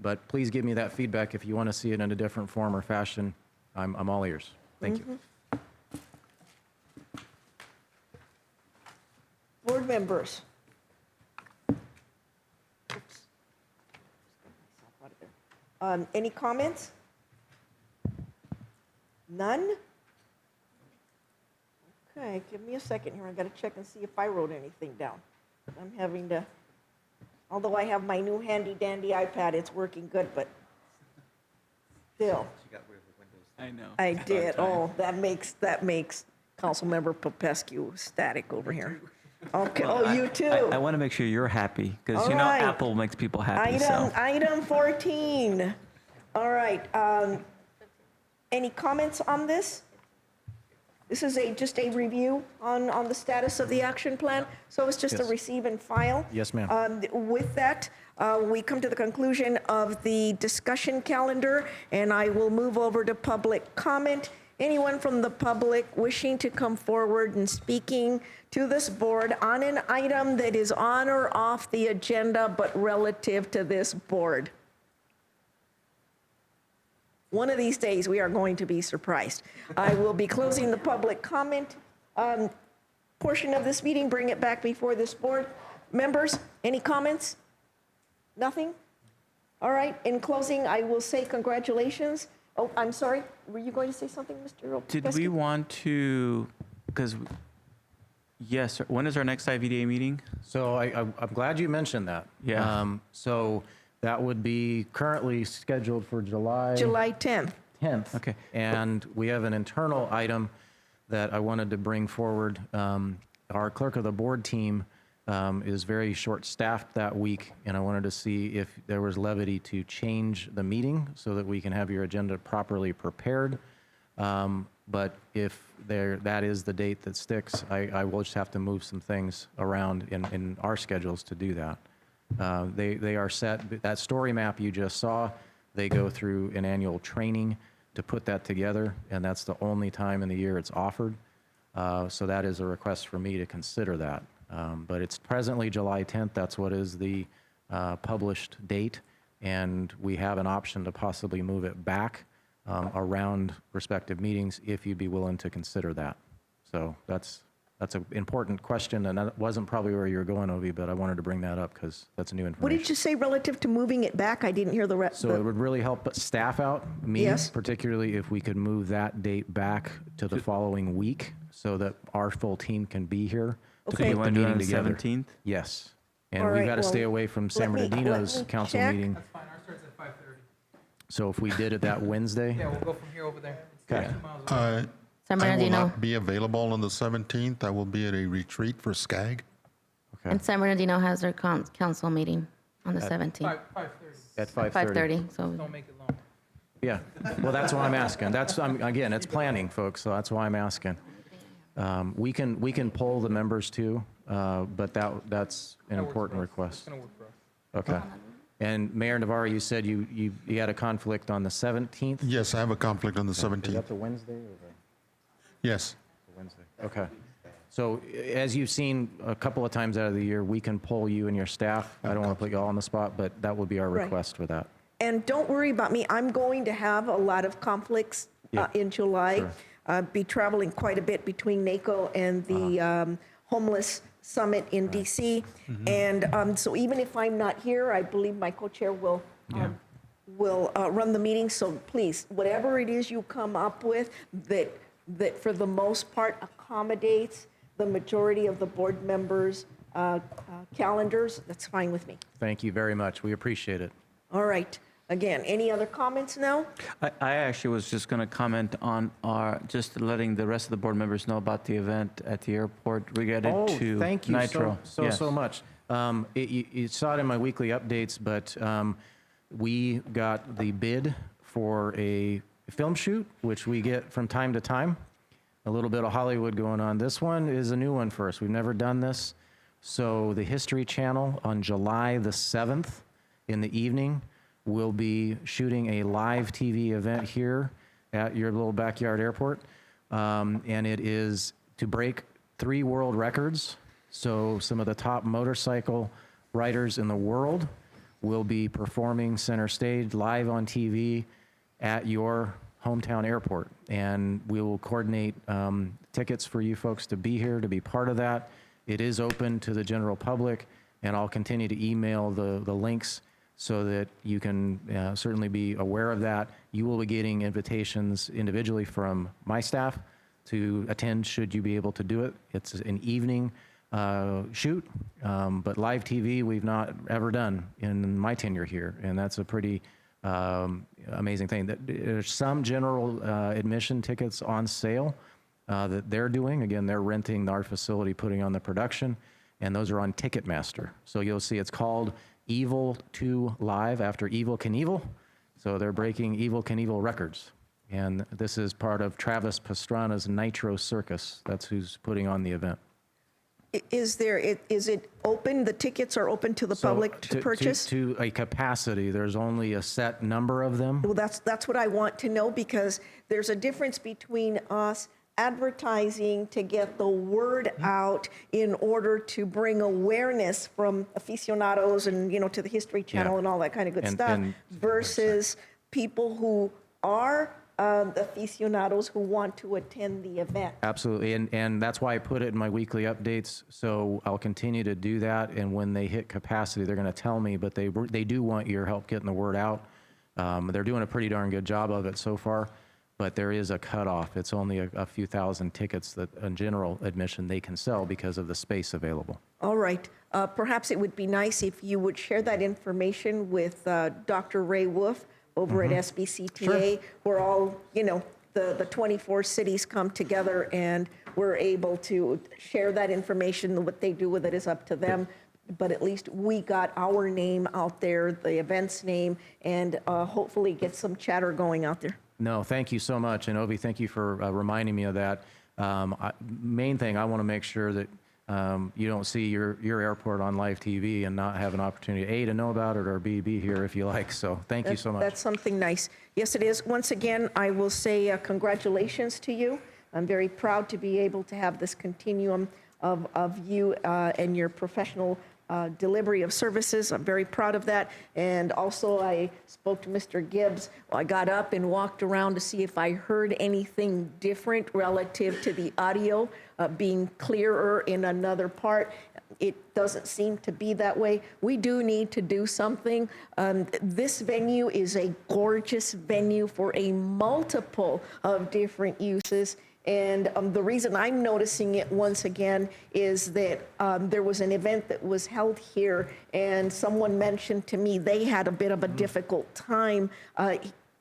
[SPEAKER 9] But please give me that feedback if you want to see it in a different form or fashion. I'm all ears. Thank you.
[SPEAKER 1] Board members. Any comments? None? Okay, give me a second here. I got to check and see if I wrote anything down. I'm having to, although I have my new handy dandy iPad, it's working good, but still.
[SPEAKER 13] I know.
[SPEAKER 1] I did. Oh, that makes Councilmember Popescu ecstatic over here. Okay.
[SPEAKER 13] Well,
[SPEAKER 1] you too.
[SPEAKER 13] I want to make sure you're happy because
[SPEAKER 1] All right.
[SPEAKER 13] Apple makes people happy.
[SPEAKER 1] Item 14. All right. Any comments on this? This is just a review on the status of the action plan. So it's just a
[SPEAKER 9] Yes.
[SPEAKER 1] receive and file.
[SPEAKER 9] Yes, ma'am.
[SPEAKER 1] With that, we come to the conclusion of the discussion calendar, and I will move over to public comment. Anyone from the public wishing to come forward and speaking to this board on an item that is on or off the agenda but relative to this board? One of these days, we are going to be surprised. I will be closing the public comment portion of this meeting, bring it back before this board. Members, any comments? Nothing? All right, in closing, I will say congratulations. Oh, I'm sorry, were you going to say something, Mr.
[SPEAKER 13] Did
[SPEAKER 1] Pesky?
[SPEAKER 13] we want to, because, yes, when is our next IVDA meeting?
[SPEAKER 9] So I'm glad you mentioned that.
[SPEAKER 13] Yeah.
[SPEAKER 9] So that would be currently scheduled for July
[SPEAKER 1] 10th.
[SPEAKER 9] 10th.
[SPEAKER 13] Okay.
[SPEAKER 9] And we have an internal item that I wanted to bring forward. Our clerk of the board team is very short-staffed that week, and I wanted to see if there was levity to change the meeting so that we can have your agenda properly prepared. But if that is the date that sticks, I will just have to move some things around in our schedules to do that. They are set. That story map you just saw, they go through an annual training to put that together, and that's the only time in the year it's offered. So that is a request for me to consider that. But it's presently July 10th. That's what is the published date, and we have an option to possibly move it back around respective meetings if you'd be willing to consider that. So that's an important question, and that wasn't probably where you were going, Ovi, but I wanted to bring that up because that's new information.
[SPEAKER 1] What did you say relative to moving it back? I didn't hear the rest.
[SPEAKER 9] So it would really help staff out, me
[SPEAKER 1] Yes.
[SPEAKER 9] particularly, if we could move that date back to the following week so that our full team can be here to
[SPEAKER 1] Okay.
[SPEAKER 9] put the
[SPEAKER 13] Want to do it
[SPEAKER 9] meeting
[SPEAKER 13] on the
[SPEAKER 9] together.
[SPEAKER 13] 17th?
[SPEAKER 9] Yes. And
[SPEAKER 1] All
[SPEAKER 9] we've
[SPEAKER 1] right,
[SPEAKER 9] got to stay
[SPEAKER 1] well,
[SPEAKER 9] away from San
[SPEAKER 1] let me
[SPEAKER 9] Bernardino's council
[SPEAKER 1] check.
[SPEAKER 9] meeting.
[SPEAKER 6] That's fine, ours starts at 5:30.
[SPEAKER 9] So if we did it that Wednesday,
[SPEAKER 6] Yeah, we'll go from here over there. It's
[SPEAKER 9] Okay.
[SPEAKER 6] 2 miles away.
[SPEAKER 5] San
[SPEAKER 15] I will
[SPEAKER 5] Bernardino.
[SPEAKER 15] not be available on the 17th. I will be at a retreat for SCAG.
[SPEAKER 5] And San Bernardino has their council meeting on the 17th.
[SPEAKER 6] 5:30.
[SPEAKER 9] at 5:30.
[SPEAKER 5] 5:30, so.
[SPEAKER 6] Don't make it long.
[SPEAKER 9] Yeah, well, that's why I'm asking. Again, it's planning, folks, so that's why I'm asking. We can poll the members too, but that's an important request.
[SPEAKER 6] It's gonna work for us.
[SPEAKER 9] Okay. And Mayor Navarro, you said you had a conflict on the 17th?
[SPEAKER 15] Yes, I have a conflict on the
[SPEAKER 9] Is
[SPEAKER 15] 17th.
[SPEAKER 9] that the Wednesday or
[SPEAKER 15] Yes.
[SPEAKER 9] the Wednesday? Okay. So as you've seen a couple of times out of the year, we can poll you and your staff. I don't want to put you all on the spot, but that would be our
[SPEAKER 1] Right.
[SPEAKER 9] request for that.
[SPEAKER 1] And don't worry about me. I'm going to have a lot of conflicts
[SPEAKER 9] Yeah,
[SPEAKER 1] in July.
[SPEAKER 9] sure.
[SPEAKER 1] Be traveling quite a bit between NACO and the homeless summit in DC. And so even if I'm not here, I believe my co-chair will run the meeting. So please, whatever it is you come up with that for the most part accommodates the majority of the board members' calendars, that's fine with me.
[SPEAKER 9] Thank you very much. We appreciate it.
[SPEAKER 1] All right. Again, any other comments now?
[SPEAKER 13] I actually was just going to comment on just letting the rest of the board members know about the event at the airport related to
[SPEAKER 9] thank you
[SPEAKER 13] Nitro.
[SPEAKER 9] so much. You saw it in my weekly updates, but we got the bid for a film shoot, which we get from time to time. A little bit of Hollywood going on. This one is a new one for us. We've never done this. So the History Channel on July the 7th in the evening will be shooting a live TV event here at your little backyard airport. And it is to break 3 world records. So some of the top motorcycle riders in the world will be performing center stage live on TV at your hometown airport. And we will coordinate tickets for you folks to be here, to be part of that. It is open to the general public, and I'll continue to email the links so that you can certainly be aware of that. You will be getting invitations individually from my staff to attend should you be able to do it. It's an evening shoot, but live TV we've not ever done in my tenure here, and that's a pretty amazing thing. There's some general admission tickets on sale that they're doing. Again, they're renting our facility, putting on the production, and those are on Ticketmaster. So you'll see it's called Evil 2 Live after Evil Knievel. So they're breaking Evil Knievel records. And this is part of Travis Pastrana's Nitro Circus. That's who's putting on the event.
[SPEAKER 1] Is it open? The tickets are open to the public to purchase?
[SPEAKER 9] To a capacity. There's only a set number of them.
[SPEAKER 1] Well, that's what I want to know, because there's a difference between us advertising to get the word out in order to bring awareness from aficionados and, to the History Channel and all that kind of good stuff, versus people who are aficionados who want to attend the event.
[SPEAKER 9] Absolutely, and that's why I put it in my weekly updates. So I'll continue to do that, and when they hit capacity, they're going to tell me. But they do want your help getting the word out. They're doing a pretty darn good job of it so far, but there is a cutoff. It's only a few thousand tickets that, in general admission, they can sell because of the space available.
[SPEAKER 1] All right. Perhaps it would be nice if you would share that information with Dr. Ray Wolf over at SBCTA, where all, the 24 cities come together and we're able to share that information. What they do with it is up to them. But at least we got our name out there, the event's name, and hopefully get some chatter going out there.
[SPEAKER 9] No, thank you so much. And Obi, thank you for reminding me of that. Main thing, I want to make sure that you don't see your airport on live TV and not have an opportunity, A, to know about it, or B, be here if you like. So thank you so much.
[SPEAKER 1] That's something nice. Yes, it is. Once again, I will say congratulations to you. I'm very proud to be able to have this continuum of you and your professional delivery of services. I'm very proud of that. And also, I spoke to Mr. Gibbs. I got up and walked around to see if I heard anything different relative to the audio being clearer in another part. It doesn't seem to be that way. We do need to do something. This venue is a gorgeous venue for a multiple of different uses. And the reason I'm noticing it once again is that there was an event that was held here, and someone mentioned to me they had a bit of a difficult time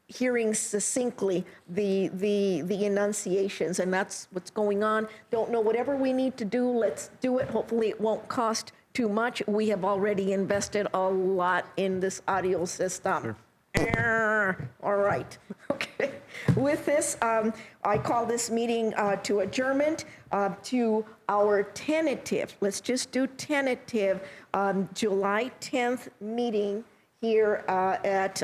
[SPEAKER 1] hearing succinctly the enunciations, and that's what's going on. Don't know, whatever we need to do, let's do it. Hopefully it won't cost too much. We have already invested a lot in this audio system. All right. Okay. With this, I call this meeting to adjournment to our tentative, let's just do tentative, July 10th meeting here at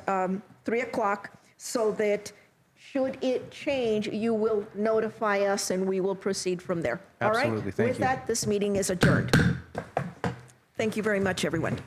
[SPEAKER 1] 3 o'clock, so that should it change, you will notify us and we will proceed from there.
[SPEAKER 9] Absolutely.
[SPEAKER 1] All right?
[SPEAKER 9] Thank
[SPEAKER 1] With
[SPEAKER 9] you.
[SPEAKER 1] that, this meeting is adjourned. Thank you very much, everyone.